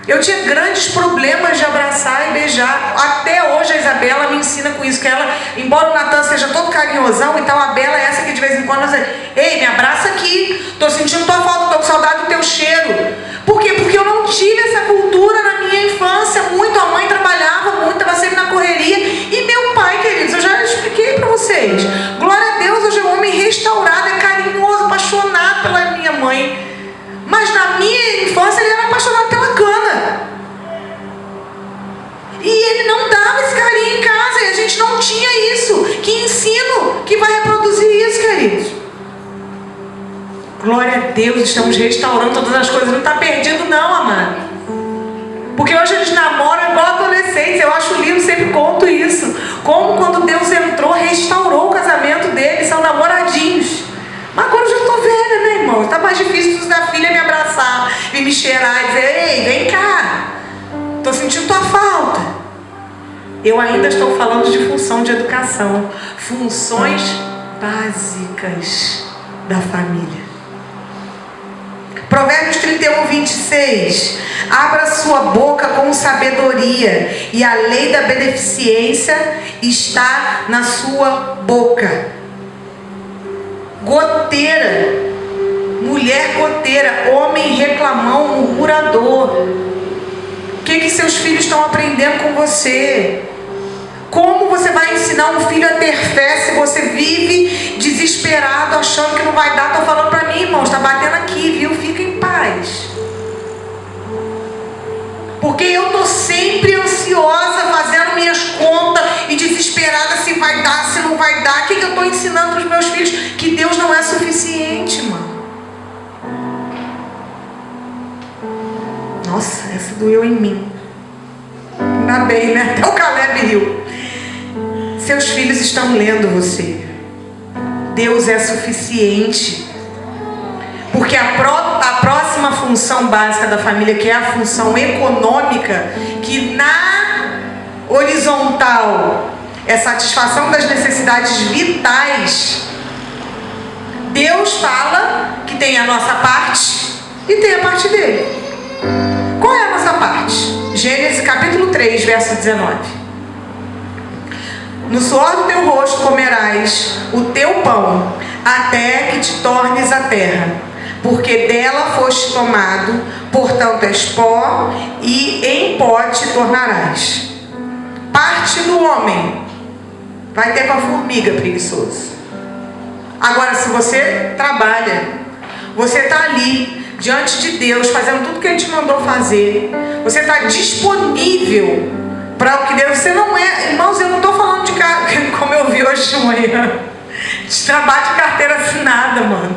Eu tinha grandes problemas de abraçar e beijar. Até hoje a Isabela me ensina com isso, que ela, embora o Natan seja todo carinhosão e tal, a Bela é essa que de vez em quando diz: ei, me abraça aqui, tô sentindo tua falta, tô com saudade do teu cheiro. Por quê? Porque eu não tive essa cultura na minha infância. Muito, a mãe trabalhava muito, estava sempre na correria. E meu pai, queridos, eu já expliquei para vocês. Glória a Deus, hoje é um homem restaurado, é carinhoso, apaixonado pela minha mãe. Mas na minha infância ele era apaixonado pela cana. E ele não dava esse carinho em casa. E a gente não tinha isso. Que ensino que vai reproduzir isso, queridos? Glória a Deus, estamos restaurando todas as coisas. Não está perdido não, amado. Porque hoje eles namoram igual adolescentes. Eu acho lindo, sempre conto isso. Como quando Deus entrou, restaurou o casamento deles. São namoradinhos. Mas agora eu já estou velha, né, irmão? Está mais difícil da filha me abraçar e me cheirar e dizer: ei, vem cá, estou sentindo tua falta. Eu ainda estou falando de função de educação, funções básicas da família. Provérbios 31:26. Abra sua boca com sabedoria, e a lei da beneficência está na sua boca. Goteira, mulher goteira, homem reclamão, murmurador. O que seus filhos estão aprendendo com você? Como você vai ensinar um filho a ter fé se você vive desesperado, achando que não vai dar? Estou falando para mim, irmão, está batendo aqui, viu? Fica em paz. Porque eu estou sempre ansiosa, fazendo minhas contas e desesperada se vai dar, se não vai dar. O que eu estou ensinando para os meus filhos? Que Deus não é suficiente, mano. Nossa, essa doeu em mim. Ainda bem, né? Até o Caleb riu. Seus filhos estão lendo você. Deus é suficiente. Porque a próxima função básica da família, que é a função econômica, que na horizontal é satisfação das necessidades vitais, Deus fala que tem a nossa parte e tem a parte dele. Qual é a nossa parte? Gênesis capítulo 3, verso 19. No suor do teu rosto comerás o teu pão, até que te tornes a terra. Porque dela foste tomado, portanto és pó, e em pó te tornarás. Parte do homem vai ter com a formiga, preguiçoso. Agora, se você trabalha, você está ali diante de Deus, fazendo tudo que Ele te mandou fazer, você está disponível para o que Deus... Você não é... Irmãos, eu não estou falando de casa, como eu vi hoje de manhã. de trabalho de carteira assinada, mano.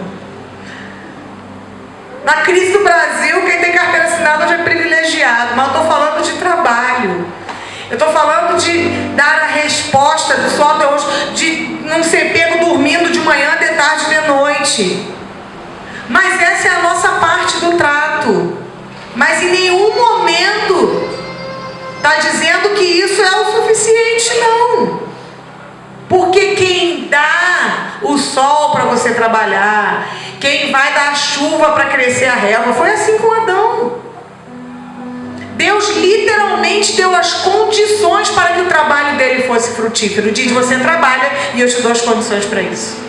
Na crise do Brasil, quem tem carteira assinada já é privilegiado, mas eu estou falando de trabalho. Eu estou falando de dar a resposta do sol até hoje, de não ser pego dormindo de manhã, de tarde, de noite. Mas essa é a nossa parte do trato. Mas em nenhum momento está dizendo que isso é o suficiente, não. Porque quem dá o sol para você trabalhar, quem vai dar a chuva para crescer a relva, foi assim com Adão. Deus literalmente deu as condições para que o trabalho dele fosse frutífero. Diz: você trabalha e eu te dou as condições para isso.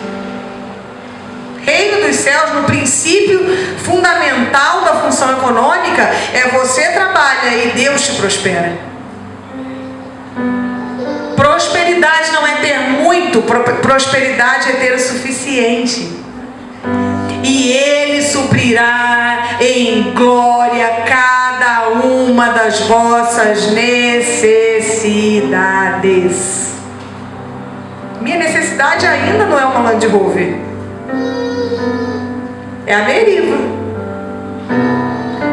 Reino dos céus, no princípio fundamental da função econômica, é você trabalha e Deus te prospera. Prosperidade não é ter muito, prosperidade é ter o suficiente. E Ele suprirá em glória cada uma das vossas necessidades. Minha necessidade ainda não é uma Land Rover, é a Meriva.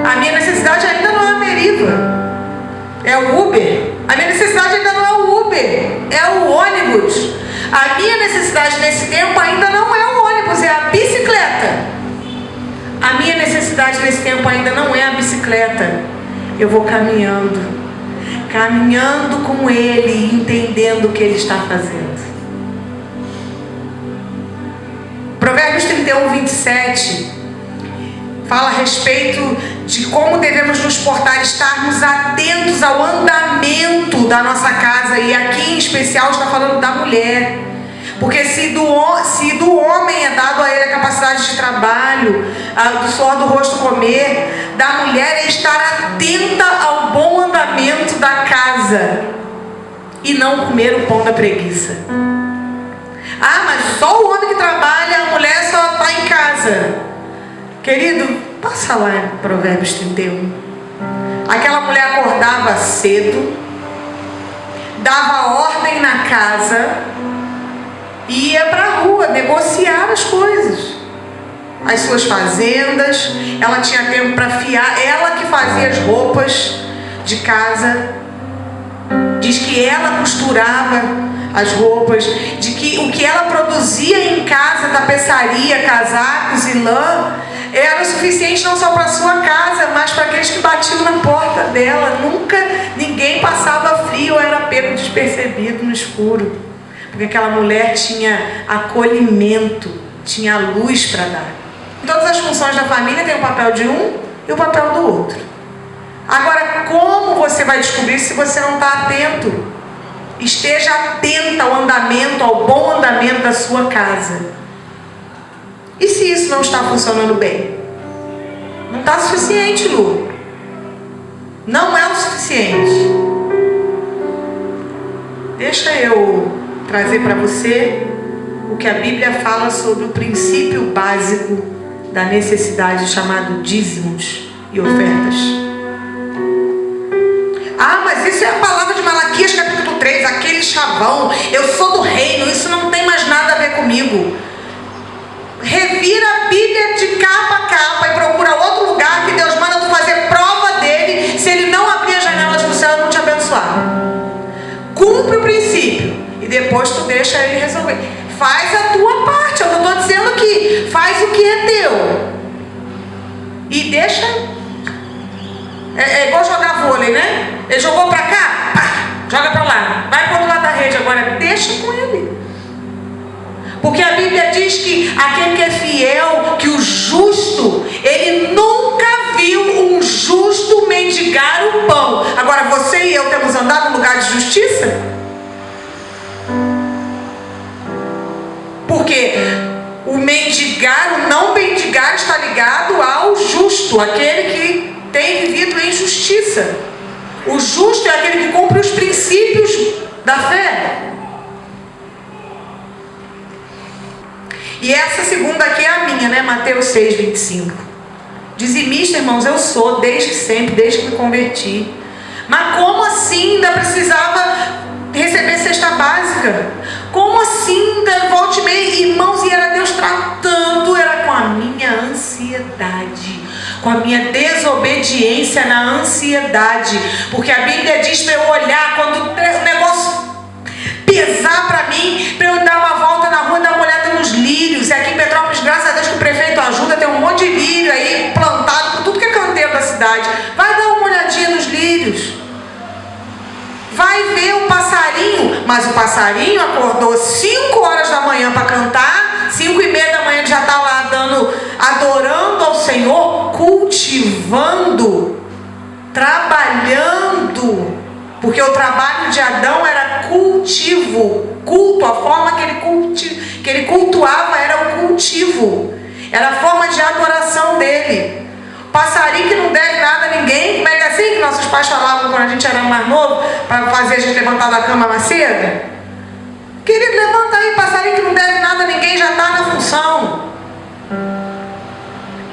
A minha necessidade ainda não é a Meriva, é o Uber. A minha necessidade ainda não é o Uber, é o ônibus. A minha necessidade nesse tempo ainda não é o ônibus, é a bicicleta. A minha necessidade nesse tempo ainda não é a bicicleta. Eu vou caminhando com Ele, entendendo o que Ele está fazendo. Provérbios 31, 27 fala a respeito de como devemos nos portar, estarmos atentos ao andamento da nossa casa. E aqui em especial está falando da mulher. Porque se do homem é dado a ele a capacidade de trabalho, do suor do rosto comer, da mulher é estar atenta ao bom andamento da casa e não comer o pão da preguiça. Ah, mas só o homem que trabalha, a mulher só está em casa. Querido, passa lá em Provérbios 31. Aquela mulher acordava cedo, dava ordem na casa, ia para a rua negociar as coisas, as suas fazendas. Ela tinha tempo para fiar, ela que fazia as roupas de casa. Diz que ela costurava as roupas, de que o que ela produzia em casa, tapeçaria, casacos e lã, era o suficiente não só para a sua casa, mas para aqueles que batiam na porta dela. Nunca ninguém passava frio ou era pego despercebido no escuro, porque aquela mulher tinha acolhimento, tinha luz para dar. Em todas as funções da família tem o papel de um e o papel do outro. Agora, como você vai descobrir se você não está atento? Esteja atenta ao andamento, ao bom andamento da sua casa. E se isso não está funcionando bem? Não está suficiente, Lu. Não é o suficiente. Deixa eu trazer para você o que a Bíblia fala sobre o princípio básico da necessidade, chamado dízimos e ofertas. Ah, mas isso é a palavra de Malaquias capítulo 3, aquele chavão, eu sou do reino, isso não tem mais nada a ver comigo. Revira a Bíblia de capa a capa e procura outro lugar que Deus manda tu fazer prova dele, se ele não abrir as janelas do céu e não te abençoar. Cumpre o princípio e depois tu deixa ele resolver. Faz a tua parte, eu não estou dizendo que faz o que é teu e deixa. É igual jogar vôlei, né? Ele jogou pra cá, pá, joga pra lá, vai pro outro lado da rede. Agora deixa com ele, porque a Bíblia diz que aquele que é fiel, que o justo, ele nunca viu um justo mendigar o pão. Agora você e eu temos andado no lugar de justiça? Porque o mendigar, o não mendigar está ligado ao justo, aquele que tem vivido em justiça. O justo é aquele que cumpre os princípios da fé. E essa segunda aqui é a minha, né? Mateus 6, 25. Dizimista, irmãos, eu sou desde sempre, desde que me converti. Mas como assim ainda precisava receber cesta básica? Como assim ainda volte e meia orei, irmãos, e era Deus tratando, era com a minha ansiedade, com a minha desobediência na ansiedade, porque a Bíblia diz para eu olhar quando o negócio pesar para mim, para eu dar uma volta na rua e dar uma olhada nos lírios. E aqui em Petrópolis, graças a Deus que o prefeito ajuda, tem um monte de lírio aí plantado por tudo que é canteiro da cidade. Vai dar uma olhadinha nos lírios, vai ver o passarinho. Mas o passarinho acordou 5 horas da manhã para cantar, 5:30 da manhã ele já está lá adorando ao Senhor, cultivando, trabalhando, porque o trabalho de Adão era cultivo, culto, a forma que ele cultuava era o cultivo, era a forma de adoração dele. Passarinho que não deve nada a ninguém, como é que é assim que nossos pais falavam quando a gente era mais novo, para fazer a gente levantar da cama mais cedo? Querido, levanta aí, passarinho que não deve nada a ninguém, já está na função.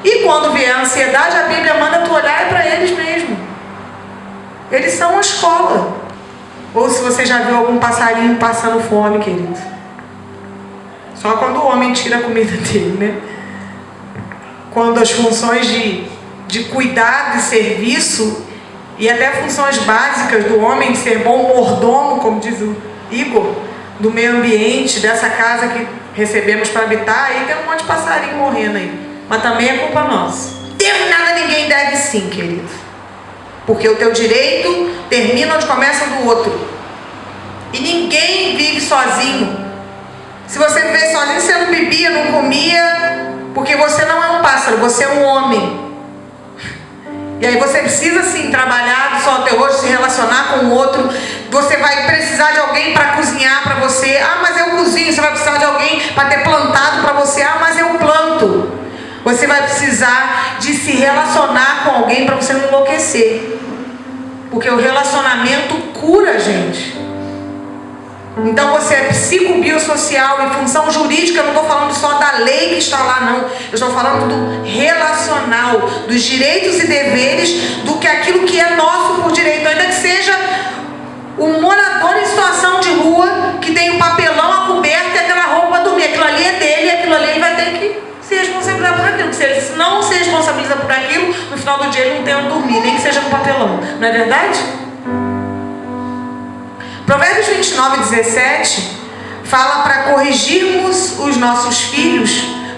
E quando vier a ansiedade, a Bíblia manda tu olhar para eles mesmo. Eles são a escola. Ou se você já viu algum passarinho passando fome, querido. Só quando o homem tira a comida dele, né? Quando as funções de cuidado e serviço, e até funções básicas do homem, de ser bom mordomo, como diz o Igor, do meio ambiente, dessa casa que recebemos para habitar, aí tem um monte de passarinho morrendo aí. Mas também é culpa nossa. Deve nada, ninguém deve sim, querido. Porque o teu direito termina onde começa o do outro. E ninguém vive sozinho. Se você viver sozinho, você não bebia, não comia, porque você não é um pássaro, você é um homem. E aí você precisa sim trabalhar do sol ao teu rosto, se relacionar com o outro. Você vai precisar de alguém para cozinhar para você. Ah, mas eu cozinho. Você vai precisar de alguém para ter plantado para você. Ah, mas eu planto. Você vai precisar de se relacionar com alguém para você não enlouquecer. Porque o relacionamento cura a gente. Então você é psicobiosocial e função jurídica. Eu não estou falando só da lei que está lá, não. Eu estou falando do relacional, dos direitos e deveres, do que aquilo que é nosso por direito. Ainda que seja um morador em situação de rua, que tem um papelão a coberto e aquela roupa para dormir. Aquilo ali é dele, aquilo ali ele vai ter que se responsabilizar por aquilo. Se ele não se responsabiliza por aquilo, no final do dia ele não tem onde dormir, nem que seja no papelão. Não é verdade? Provérbios 29:17 fala para corrigirmos os nossos filhos.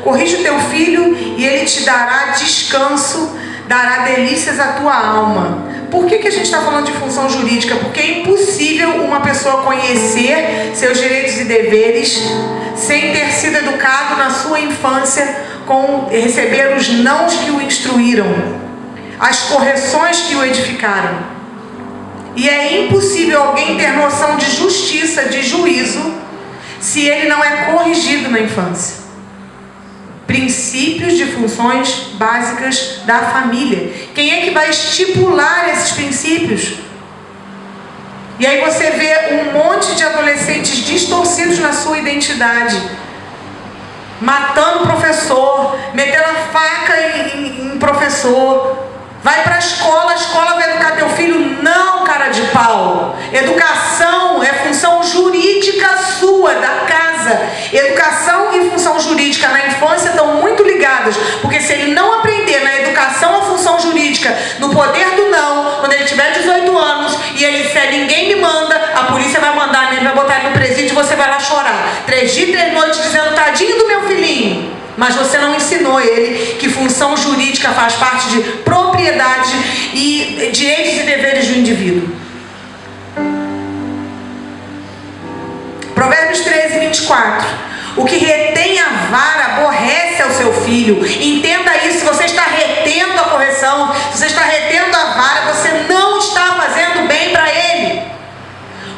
Corrige o teu filho e ele te dará descanso, dará delícias à tua alma. Por que a gente está falando de função jurídica? Porque é impossível uma pessoa conhecer seus direitos e deveres sem ter sido educado na sua infância, com receber os nãos que o instruíram, as correções que o edificaram. E é impossível alguém ter noção de justiça, de juízo, se ele não é corrigido na infância. Princípios de funções básicas da família. Quem é que vai estipular esses princípios? E aí você vê um monte de adolescentes distorcidos na sua identidade, matando o professor, metendo a faca em professor. Vai para a escola vai educar teu filho? Não, cara de pau. Educação é função jurídica sua, da casa. Educação e função jurídica na infância estão muito ligadas, porque se ele não aprender na educação a função jurídica, no poder do não, quando ele tiver 18 anos e ele disser ninguém me manda, a polícia vai mandar, ele vai botar ele no presídio e você vai lá chorar 3 dias e 3 noites dizendo tadinho do meu filhinho. Mas você não ensinou ele que função jurídica faz parte de propriedade e direitos e deveres do indivíduo. Provérbios 13:24. O que retém a vara aborrece ao seu filho. Entenda isso. Se você está retendo a correção, se você está retendo a vara, você não está fazendo bem para ele.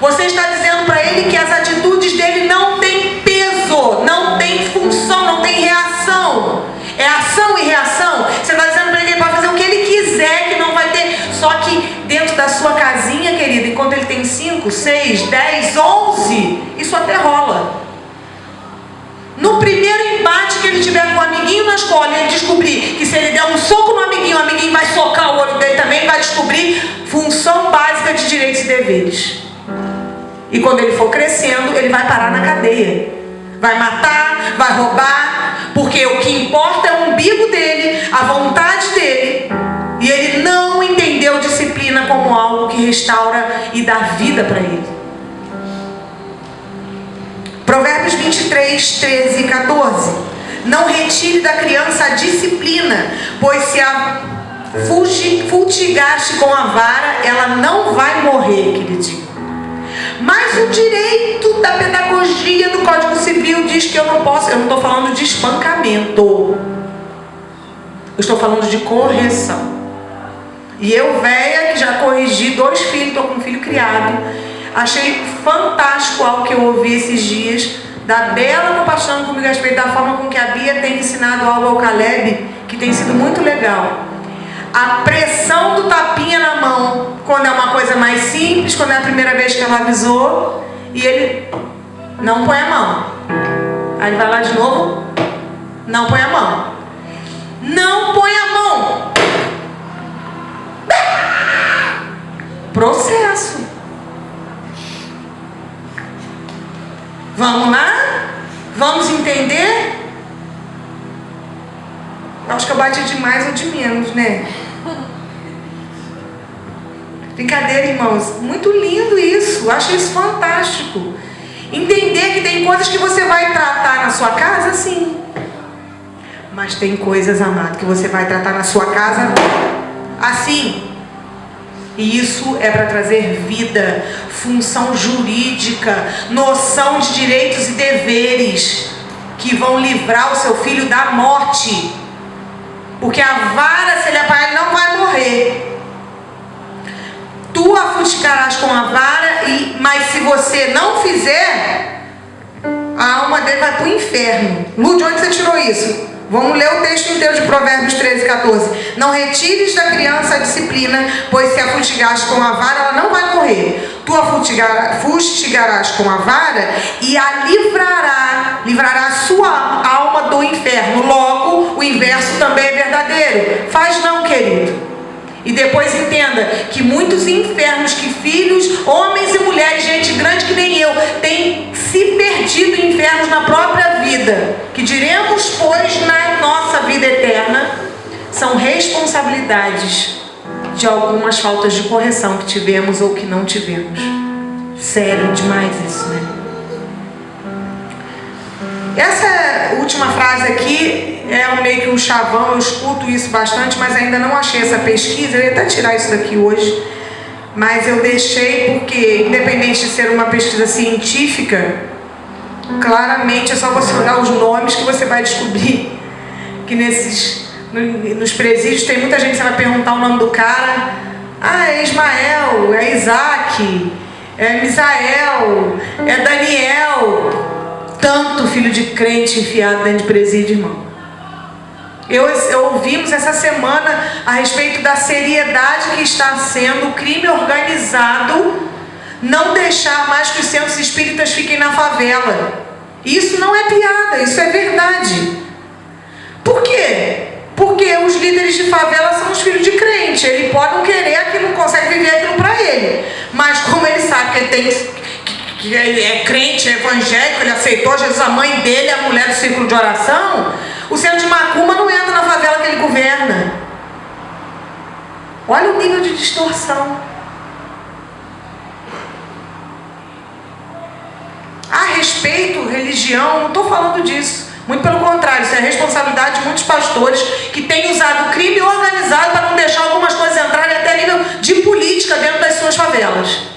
Você está dizendo para ele que as atitudes dele não têm peso, não tem função, não tem reação. É ação e reação. Você está dizendo para ele que ele pode fazer o que ele quiser, que não vai ter. Só que dentro da sua casinha, querida, enquanto ele tem 5, 6, 10, 11, isso até rola. No primeiro embate que ele tiver com o amiguinho na escola e ele descobrir que se ele der um soco no amiguinho, o amiguinho vai socar o olho dele também, ele vai descobrir função básica de direitos e deveres. E quando ele for crescendo, ele vai parar na cadeia. vai matar, vai roubar, porque o que importa é o umbigo dele, a vontade dele. E ele não entendeu disciplina como algo que restaura e dá vida para ele. Provérbios 23, 13 e 14. Não retire da criança a disciplina, pois se a fultigaste com a vara, ela não vai morrer, queridinho. Mas o direito da pedagogia do Código Civil diz que eu não posso. Eu não estou falando de espancamento, eu estou falando de correção. E eu, véia, que já corrigi 2 filhos, estou com um filho criado, achei fantástico algo que eu ouvi esses dias da Bela compartilhando comigo a respeito da forma com que a Bia tem ensinado algo ao Caleb, que tem sido muito legal. A pressão do tapinha na mão, quando é uma coisa mais simples, quando é a primeira vez que ela avisou, e ele não põe a mão. Aí ele vai lá de novo, não põe a mão. Não põe a mão. Processo. Vamos lá? Vamos entender? Acho que eu bati de mais ou de menos, né? Brincadeira, irmãos. Muito lindo isso. Eu acho isso fantástico. Entender que tem coisas que você vai tratar na sua casa, sim. Mas tem coisas, amado, que você vai tratar na sua casa assim. E isso é para trazer vida, função jurídica, noção de direitos e deveres que vão livrar o seu filho da morte. Porque a vara, se ele apanhar, ele não vai morrer. Tu a fustigarás com a vara, mas se você não fizer, a alma dele vai para o inferno. Lu, de onde você tirou isso? Vamos ler o texto inteiro de Provérbios 13, 14. Não retires da criança a disciplina, pois se a fustigares com a vara, ela não vai morrer. Tu a fustigarás com a vara e a livrará a sua alma do inferno. Logo, o inverso também é verdadeiro. Faz não, querido. E depois entenda que muitos infernos que filhos, homens e mulheres, gente grande que nem eu, têm se perdido em infernos na própria vida. Que diremos, pois, na nossa vida eterna, são responsabilidades de algumas faltas de correção que tivemos ou que não tivemos. Sério demais isso, né? Essa última frase aqui é meio que um chavão, eu escuto isso bastante, mas ainda não achei essa pesquisa. Eu ia até tirar isso daqui hoje, mas eu deixei porque, independente de ser uma pesquisa científica, claramente é só você olhar os nomes que você vai descobrir que nos presídios tem muita gente que você vai perguntar o nome do cara. Ah, é Ismael, é Isaac, é Misael, é Daniel. Tanto filho de crente enfiado dentro de presídio, irmão. Eu ouvimos essa semana a respeito da seriedade que está sendo o crime organizado não deixar mais que os centros espíritas fiquem na favela. Isso não é piada, isso é verdade. Por quê? Porque os líderes de favela são os filhos de crente. Ele pode não querer aquilo, não consegue viver aquilo para ele. Mas como ele sabe que ele tem... que ele é crente, é evangélico, ele aceitou Jesus, a mãe dele é a mulher do círculo de oração, o centro de Macumba não entra na favela que ele governa. Olha o nível de distorção. A respeito, religião, não estou falando disso. Muito pelo contrário, isso é responsabilidade de muitos pastores que têm usado o crime organizado para não deixar algumas coisas entrarem até nível de política dentro das suas favelas.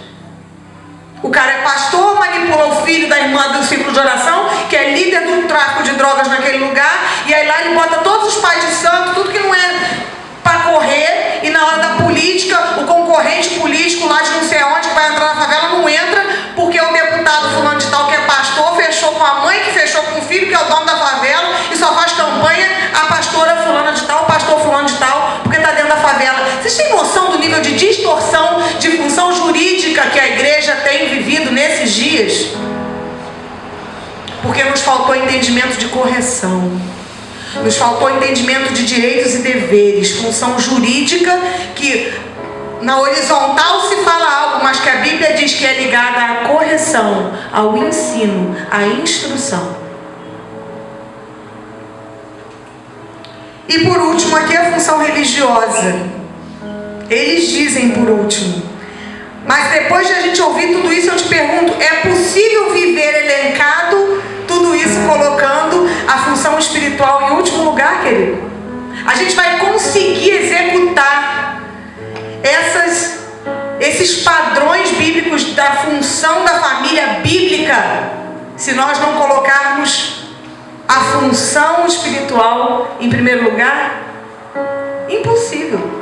O cara é pastor, manipula o filho da irmã do círculo de oração, que é líder do tráfico de drogas naquele lugar, e aí lá ele bota todos os pais de santo, tudo que não é para correr, e na hora da política, o concorrente político lá de não sei aonde que vai entrar na favela não entra, porque o deputado fulano de tal que é pastor, fechou com a mãe, que fechou com o filho, que é o dono da favela, e só faz campanha a pastora fulana de tal, o pastor fulano de tal, porque está dentro da favela. Vocês têm noção do nível de distorção, de função jurídica que a igreja tem vivido nesses dias? Porque nos faltou entendimento de correção. Nos faltou entendimento de direitos e deveres, função jurídica que na horizontal se fala algo, mas que a Bíblia diz que é ligada à correção, ao ensino, à instrução. E por último, aqui a função religiosa. Eles dizem por último. Mas depois de a gente ouvir tudo isso, eu te pergunto, é possível viver elencado tudo isso colocando a função espiritual em último lugar, querido? A gente vai conseguir executar esses padrões bíblicos da função da família bíblica se nós não colocarmos a função espiritual em primeiro lugar? Impossível.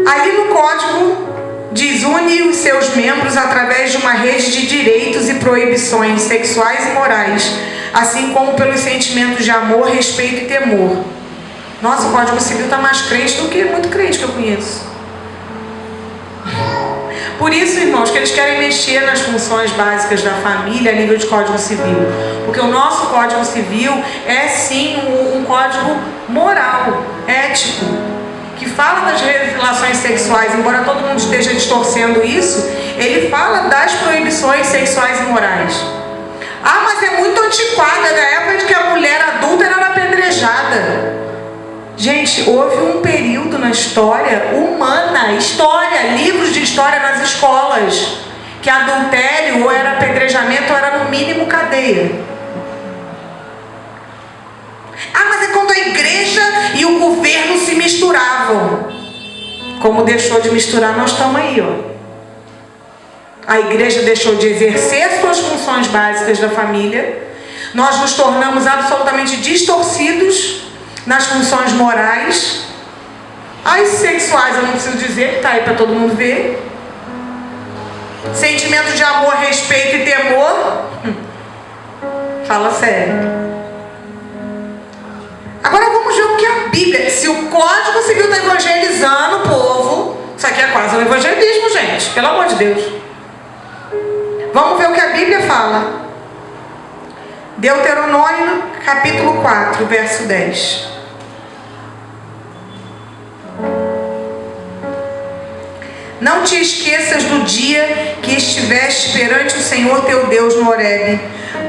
Ali no código diz: une os seus membros através de uma rede de direitos e proibições sexuais e morais, assim como pelos sentimentos de amor, respeito e temor. Nossa, o Código Civil está mais crente do que muito crente que eu conheço. Por isso, irmãos, que eles querem mexer nas funções básicas da família a nível de Código Civil. Porque o nosso Código Civil é sim um código moral, ético, que fala das relações sexuais. Embora todo mundo esteja distorcendo isso, ele fala das proibições sexuais e morais. Ah, mas é muito antiquada, da época de que a mulher adulta era apedrejada. Gente, houve um período na história humana, livros de história nas escolas, que adultério ou era apedrejamento ou era no mínimo cadeia. Ah, mas é quando a igreja e o governo se misturavam. Como deixou de misturar, nós estamos aí, ó. A igreja deixou de exercer suas funções básicas da família. Nós nos tornamos absolutamente distorcidos nas funções morais. As sexuais eu não preciso dizer, que está aí para todo mundo ver. Sentimento de amor, respeito e temor. Fala sério. Agora vamos ver o que a Bíblia... Se o Código Civil está evangelizando o povo, isso aqui é quase um evangelismo, gente, pelo amor de Deus. Vamos ver o que a Bíblia fala. Deuteronômio, capítulo 4, verso 10. Não te esqueças do dia que estiveste perante o Senhor teu Deus no Horebe,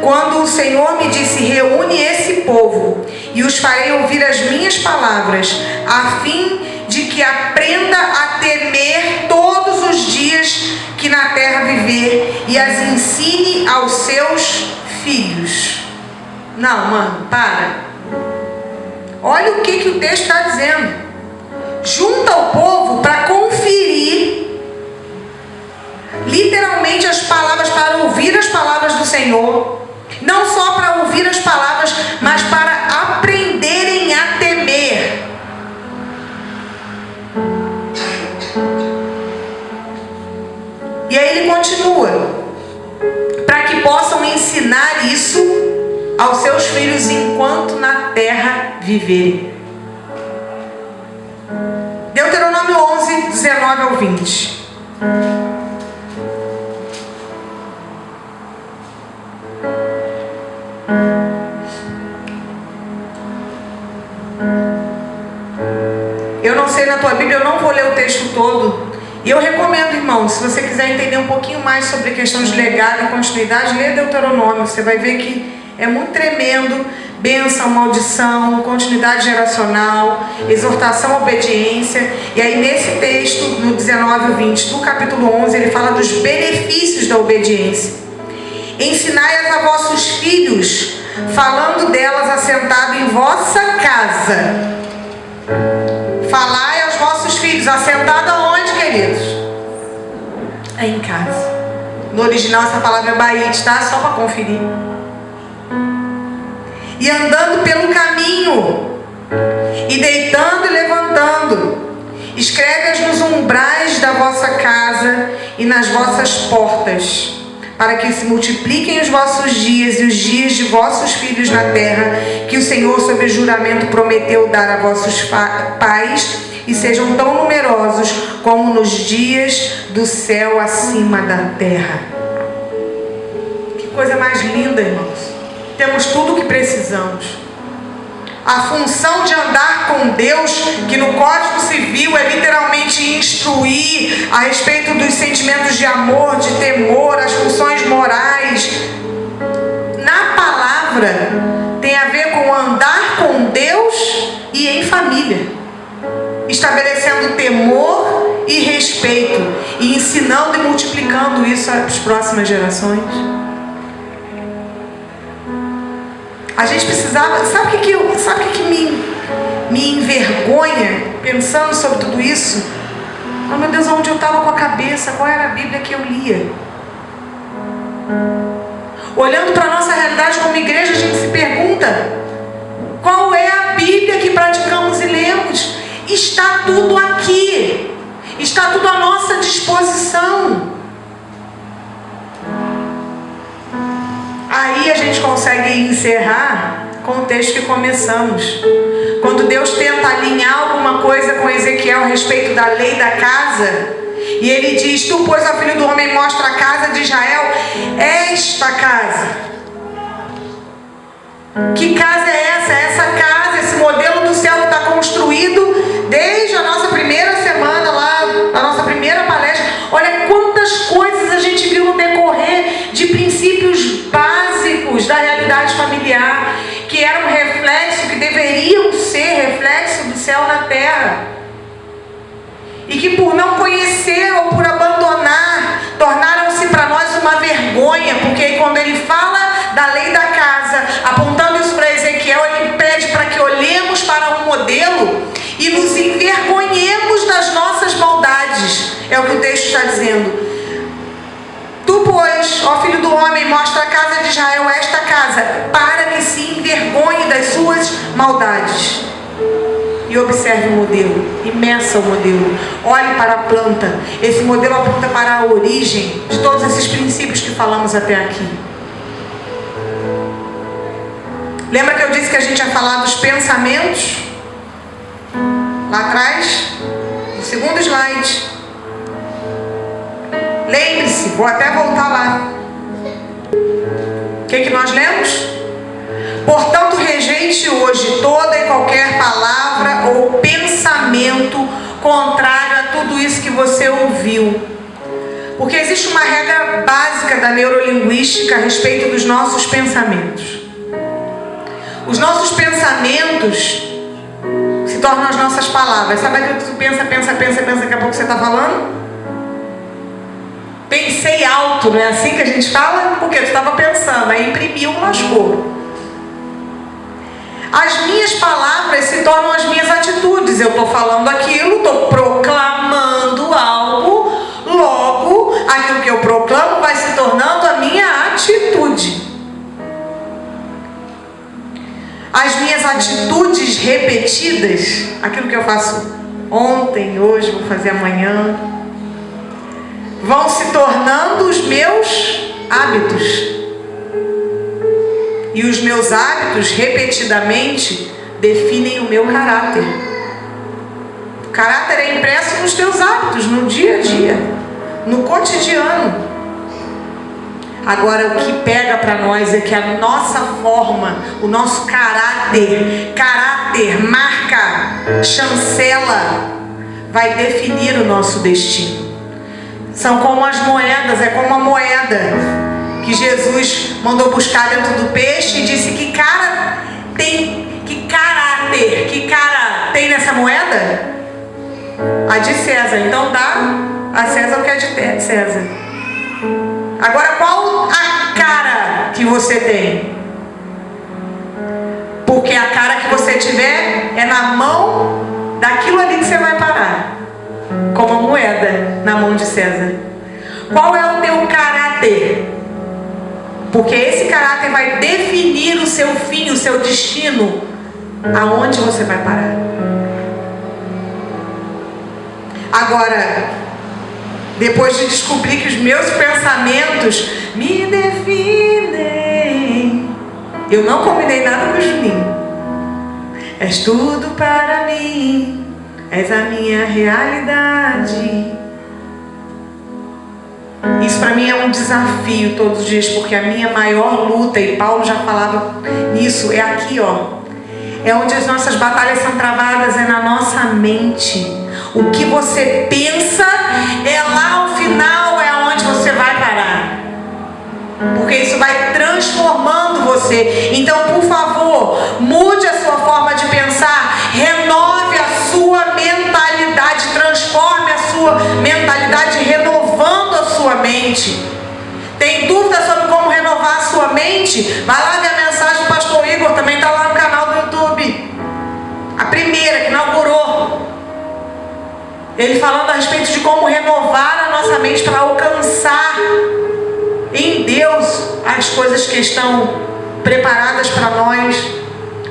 quando o Senhor me disse: reúne esse povo, e os farei ouvir as minhas palavras, a fim de que aprenda a temer todos os dias que na terra viver, e as ensine aos seus filhos. Não, mano, para. Olha o que o texto está dizendo. Junta o povo para conferir literalmente as palavras, para ouvir as palavras do Senhor. Não só para ouvir as palavras, mas para aprenderem a temer. E aí ele continua: para que possam ensinar isso aos seus filhos enquanto na terra viverem. Deuteronômio 11, 19 ao 20. Eu não sei na tua Bíblia, eu não vou ler o texto todo. E eu recomendo, irmão, se você quiser entender um pouquinho mais sobre a questão de legado e continuidade, lê Deuteronômio. Você vai ver que é muito tremendo. Bênção, maldição, continuidade geracional, exortação à obediência. E aí nesse texto, no 19 ao 20 do capítulo 11, ele fala dos benefícios da obediência. Ensinai-as a vossos filhos, falando delas assentado em vossa casa. Falai aos vossos filhos, assentado aonde, queridos? É em casa. No original essa palavra é baite, tá? Só para conferir. E andando pelo caminho, e deitando e levantando, escreve-as nos umbrais da vossa casa e nas vossas portas, para que se multipliquem os vossos dias e os dias de vossos filhos na terra, que o Senhor, sob juramento, prometeu dar a vossos pais, e sejam tão numerosos como nos dias do céu acima da terra. Que coisa mais linda, irmãos. Temos tudo o que precisamos. A função de andar com Deus, que no Código Civil é literalmente instruir a respeito dos sentimentos de amor, de temor, as funções morais. Na palavra tem o andar com Deus e em família, estabelecendo temor e respeito e ensinando e multiplicando isso às próximas gerações. A gente precisava... Sabe o que me envergonha pensando sobre tudo isso? Oh, meu Deus, onde eu estava com a cabeça? Qual era a Bíblia que eu lia? Olhando para a nossa realidade como igreja, a gente se pergunta: qual é a Bíblia que praticamos e lemos? Está tudo aqui. Está tudo à nossa disposição. Aí a gente consegue encerrar com o texto que começamos. Quando Deus tenta alinhar alguma coisa com Ezequiel a respeito da lei da casa, e ele diz: tu, pois, ó filho do homem, mostra a casa de Israel esta casa. Que casa é essa? Essa casa, esse modelo do céu que está construído desde a nossa primeira semana lá, a nossa primeira palestra. Olha quantas coisas a gente viu no decorrer de princípios básicos da realidade familiar, que eram reflexo, que deveriam ser reflexo do céu na terra. E que por não conhecer ou por abandonar, tornaram-se para nós uma vergonha, porque aí quando ele fala da lei da casa, apontando isso para Ezequiel, ele pede para que olhemos para um modelo e nos envergonhemos das nossas maldades. É o que o texto está dizendo. Tu, pois, ó filho do homem, mostra a casa de Israel esta casa, para que se envergonhe das suas maldades. E observe o modelo, e meça o modelo. Olhe para a planta. Esse modelo aponta para a origem de todos esses princípios que falamos até aqui. Lembra que eu disse que a gente ia falar dos pensamentos? Lá atrás, no segundo slide. Lembre-se, vou até voltar lá. O que nós lemos? Portanto, rejeite hoje toda e qualquer palavra ou pensamento contrário a tudo isso que você ouviu. Porque existe uma regra básica da neurolinguística a respeito dos nossos pensamentos. Os nossos pensamentos se tornam as nossas palavras. Sabe aquilo que tu pensa, daqui a pouco você está falando? Pensei alto, não é assim que a gente fala? Porque tu estava pensando, aí imprimiu, lascou. As minhas palavras se tornam as minhas atitudes. Eu estou falando aquilo, estou proclamando algo, logo aquilo que eu proclamo vai se tornando a minha atitude. As minhas atitudes repetidas, aquilo que eu faço ontem, hoje, vou fazer amanhã, vão se tornando os meus hábitos. E os meus hábitos, repetidamente, definem o meu caráter. O caráter é impresso nos teus hábitos, no dia a dia, no cotidiano. Agora, o que pega para nós é que a nossa forma, o nosso caráter, marca, chancela, vai definir o nosso destino. São como as moedas, é como a moeda que Jesus mandou buscar dentro do peixe e disse: que cara tem nessa moeda? A de César. Então dá a César o que é de César. Agora, qual a cara que você tem? Porque a cara que você tiver é na mão daquilo ali que você vai parar, como a moeda na mão de César. Qual é o teu caráter? Porque esse caráter vai definir o seu fim, o seu destino, aonde você vai parar. Agora, depois de descobrir que os meus pensamentos me definem, eu não combinei nada com o Juninho. És tudo para mim, és a minha realidade. Isso para mim é um desafio todos os dias, porque a minha maior luta, e Paulo já falava nisso, é aqui, ó. É onde as nossas batalhas são travadas, é na nossa mente. O que você pensa é lá ao final, é onde você vai parar. Porque isso vai transformando você. Então, por favor, mude sua mentalidade, renovando a sua mente. Tem dúvida sobre como renovar a sua mente? Vai lá ver a mensagem do pastor Igor, também está lá no canal do YouTube. A primeira que inaugurou. Ele falando a respeito de como renovar a nossa mente para alcançar em Deus as coisas que estão preparadas para nós.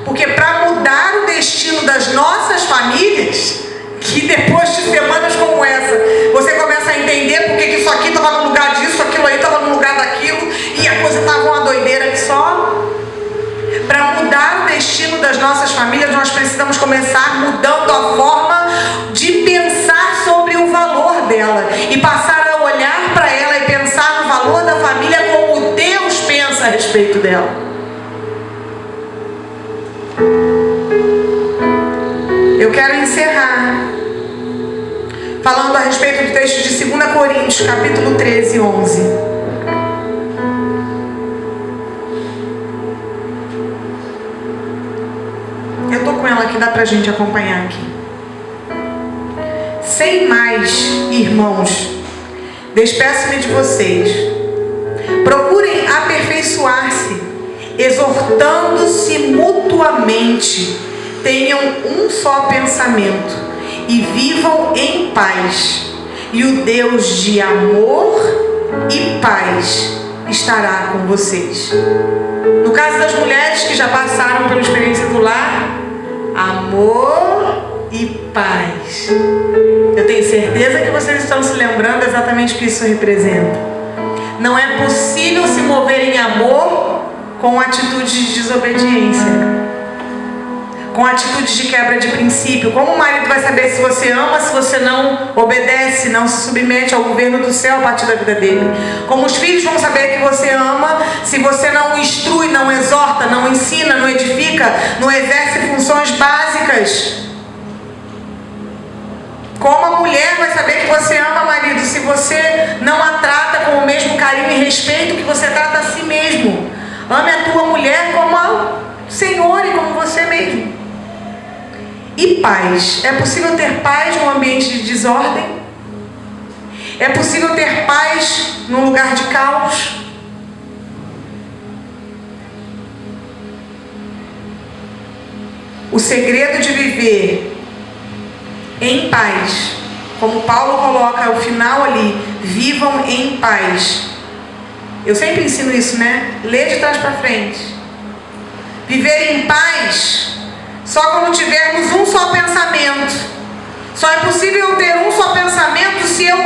Porque para mudar o destino das nossas famílias, que depois de semanas como essa, você começa a entender porque que isso aqui estava no lugar disso, aquilo aí estava no lugar daquilo, e a coisa estava uma doideira que só. Para mudar o destino das nossas famílias, nós precisamos começar mudando a forma de pensar sobre o valor dela e passar a olhar para ela e pensar no valor da família como Deus pensa a respeito dela. Eu quero encerrar falando a respeito do texto de 2 Coríntios, capítulo 13, 11. Eu estou com ela aqui, dá pra gente acompanhar aqui. Sem mais, irmãos, despeço-me de vocês. Procurem aperfeiçoar-se, exortando-se mutuamente. Tenham um só pensamento e vivam em paz. E o Deus de amor e paz estará com vocês. No caso das mulheres que já passaram pela experiência do lar, amor e paz. Eu tenho certeza que vocês estão se lembrando exatamente o que isso representa. Não é possível se mover em amor com atitude de desobediência, com atitude de quebra de princípio. Como o marido vai saber se você ama, se você não obedece, não se submete ao governo do céu a partir da vida dele? Como os filhos vão saber que você ama, se você não instrui, não exorta, não ensina, não edifica, não exerce funções básicas? Como a mulher vai saber que você ama, marido, se você não a trata com o mesmo carinho e respeito que você trata a si mesmo? Ame a tua mulher como o Senhor e como você mesmo. E paz. É possível ter paz num ambiente de desordem? É possível ter paz num lugar de caos? O segredo de viver em paz, como Paulo coloca o final ali, vivam em paz. Eu sempre ensino isso, né? Lê de trás para frente. Viver em paz só quando tivermos um só pensamento. Só é possível ter um só pensamento se eu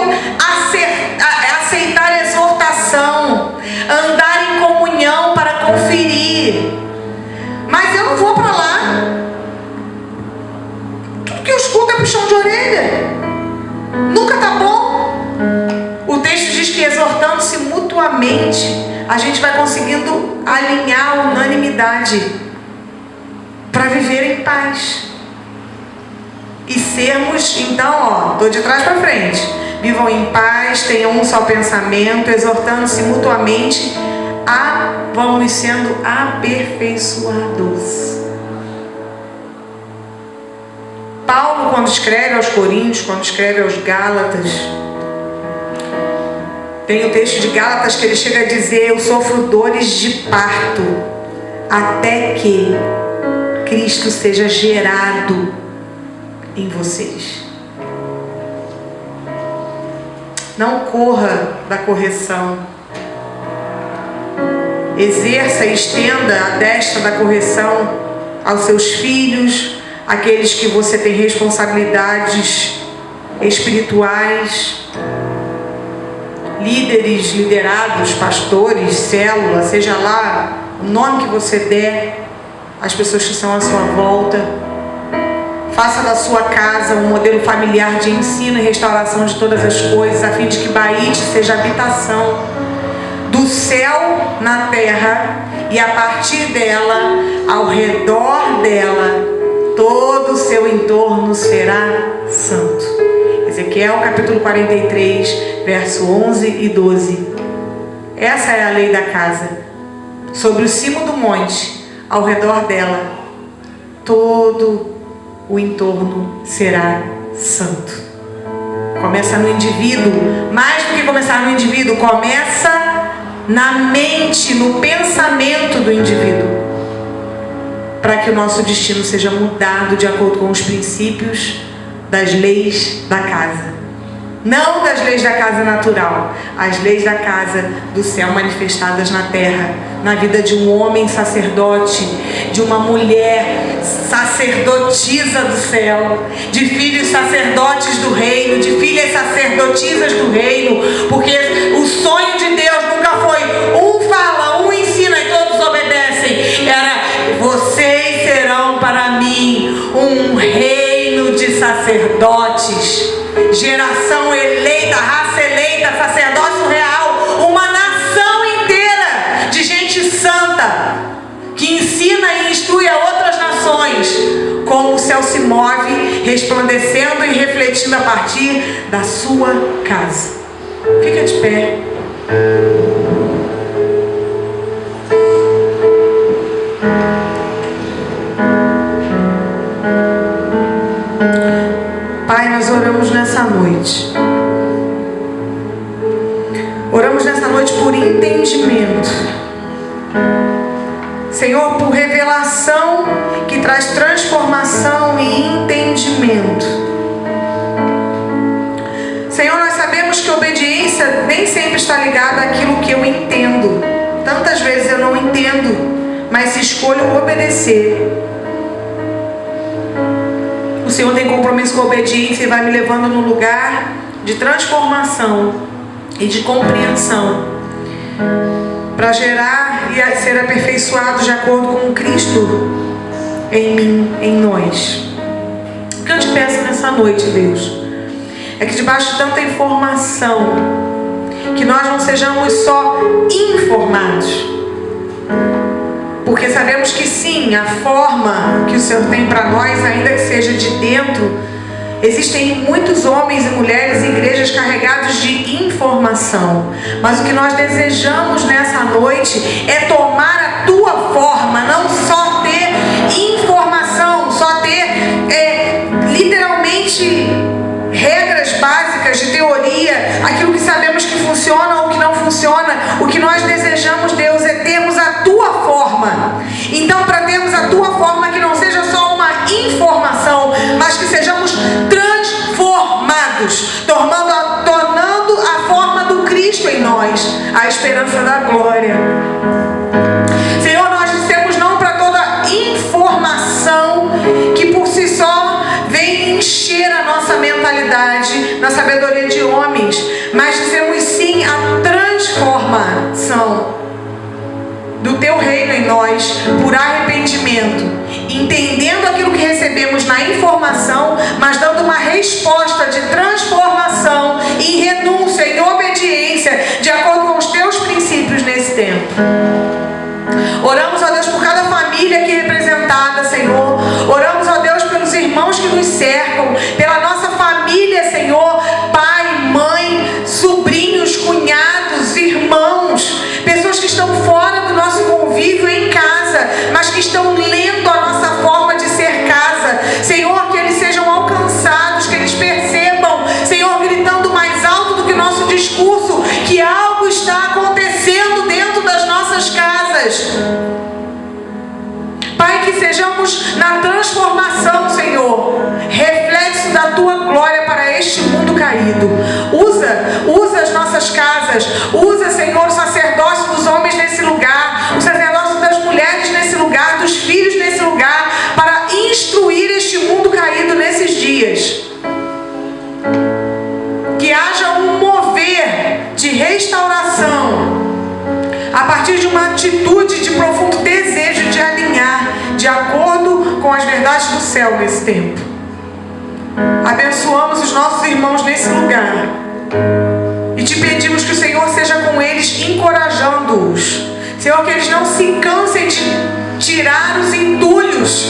aceitar a exortação, andar em comunhão para conferir. Mas eu não vou para lá. Tudo que eu escuto é puxão de orelha. Nunca tá bom. O texto diz que exortando-se mutuamente, a gente vai conseguindo alinhar a unanimidade para viver em paz. E sermos, então, estou de trás para frente. Vivam em paz, tenham um só pensamento, exortando-se mutuamente, vamos sendo aperfeiçoados. Paulo, quando escreve aos Coríntios, quando escreve aos Gálatas, tem o texto de Gálatas que ele chega a dizer: eu sofro dores de parto, até que Cristo seja gerado em vocês. Não corra da correção. Exerça e estenda a destra da correção aos seus filhos, aqueles que você tem responsabilidades espirituais, líderes, liderados, pastores, célula, seja lá o nome que você der, as pessoas que estão à sua volta. Faça da sua casa um modelo familiar de ensino e restauração de todas as coisas, a fim de que Baite seja habitação do céu na terra, e a partir dela, ao redor dela, todo o seu entorno será santo. Ezequiel capítulo 43, verso 11 e 12. Essa é a lei da casa. Sobre o cimo do monte, ao redor dela, todo o entorno será santo. Começa no indivíduo. Mais do que começar no indivíduo, começa na mente, no pensamento do indivíduo, para que o nosso destino seja mudado de acordo com os princípios das leis da casa. Não das leis da casa natural, as leis da casa do céu manifestadas na terra, na vida de um homem sacerdote, de uma mulher sacerdotisa do céu, de filhos sacerdotes do reino, de filhas sacerdotisas do reino, porque o sonho de Deus nunca foi um fala, um ensina e todos obedecem. Era: vocês serão para mim um reino de sacerdotes, geração eleita, raça eleita, sacerdócio real, uma nação inteira de gente santa que ensina e instrui a outras nações como o céu se move, resplandecendo e refletindo a partir da sua casa. Fica de pé. Pai, nós oramos nessa noite. Oramos nessa noite por entendimento. Senhor, por revelação que traz transformação e entendimento. Senhor, nós sabemos que obediência nem sempre está ligada àquilo que eu entendo. Tantas vezes eu não entendo, mas se escolho obedecer. O Senhor tem compromisso com a obediência e vai me levando num lugar de transformação e de compreensão, para gerar e ser aperfeiçoado de acordo com Cristo em mim, em nós. O que eu te peço nessa noite, Deus, é que debaixo de tanta informação, que nós não sejamos só informados, porque sabemos que sim, a forma que o Senhor tem para nós, ainda que seja de dentro, existem muitos homens e mulheres e igrejas carregados de informação. Mas o que nós desejamos nessa noite é tomar a Tua forma, não só ter informação, só ter literalmente regras básicas de teoria, aquilo que sabemos que funciona ou que não funciona. O que nós desejamos, Deus, é termos a Tua forma. Então, para termos a Tua forma, que não seja só uma informação, mas que sejamos transformados, tornando a forma do Cristo em nós, a esperança da glória. Senhor, nós dissemos não para toda informação que por si só vem encher a nossa mentalidade na sabedoria de homens, mas dizemos sim a transformação do Teu reino em nós, por arrependimento, entendendo aquilo que recebemos na informação, mas dando uma resposta de transformação, em renúncia, em obediência, de acordo com os Teus princípios nesse tempo. Oramos, ó Deus, por cada família aqui representada, Senhor. Oramos, ó Deus, pelos irmãos que nos cercam, pela nossa família, Senhor, pai, mãe, sobrinhos, cunhados, irmãos, pessoas que estão fora do nosso convívio em casa, mas que estão lendo a nossa forma de ser casa. Senhor, que eles sejam alcançados, que eles percebam, Senhor, gritando mais alto do que o nosso discurso, que algo está acontecendo dentro das nossas casas. Pai, que sejamos na transformação, Senhor, reflexo da Tua glória para este mundo caído. Usa as nossas casas, usa, Senhor, o sacerdócio dos homens nesse lugar, o sacerdócio das mulheres nesse lugar, dos filhos nesse lugar, para instruir este mundo caído nesses dias. Que haja um mover de restauração, a partir de uma atitude de profundo desejo de alinhar de acordo com as verdades do céu nesse tempo. Abençoamos os nossos irmãos nesse lugar e te pedimos que o Senhor seja com eles, encorajando-os. Senhor, que eles não se cansem de tirar os entulhos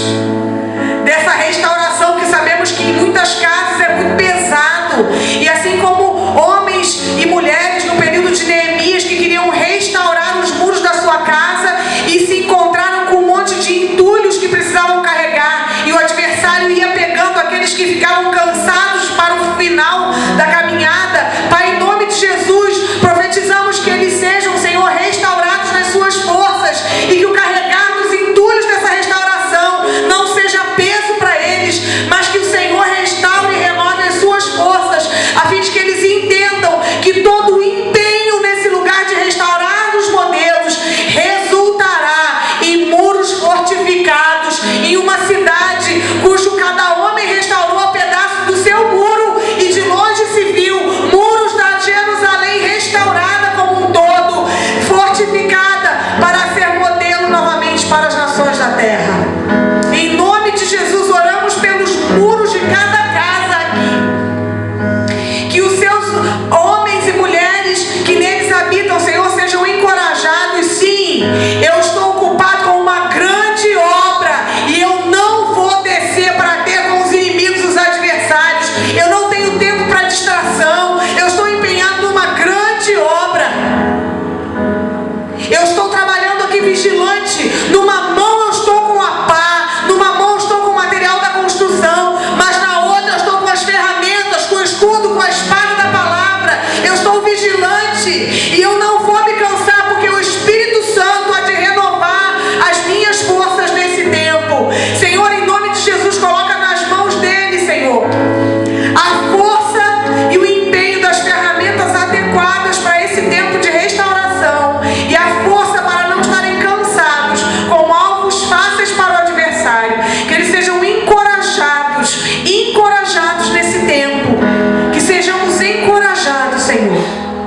dessa restauração, que sabemos que em muitas casas é muito pesado. E assim como homens e mulheres no período de Neemias que queriam restaurar os muros da sua casa e se encontraram com um monte de entulhos que precisavam carregar, e o adversário ia pegando aqueles que ficavam cansados para o final da caminhada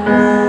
Senhor.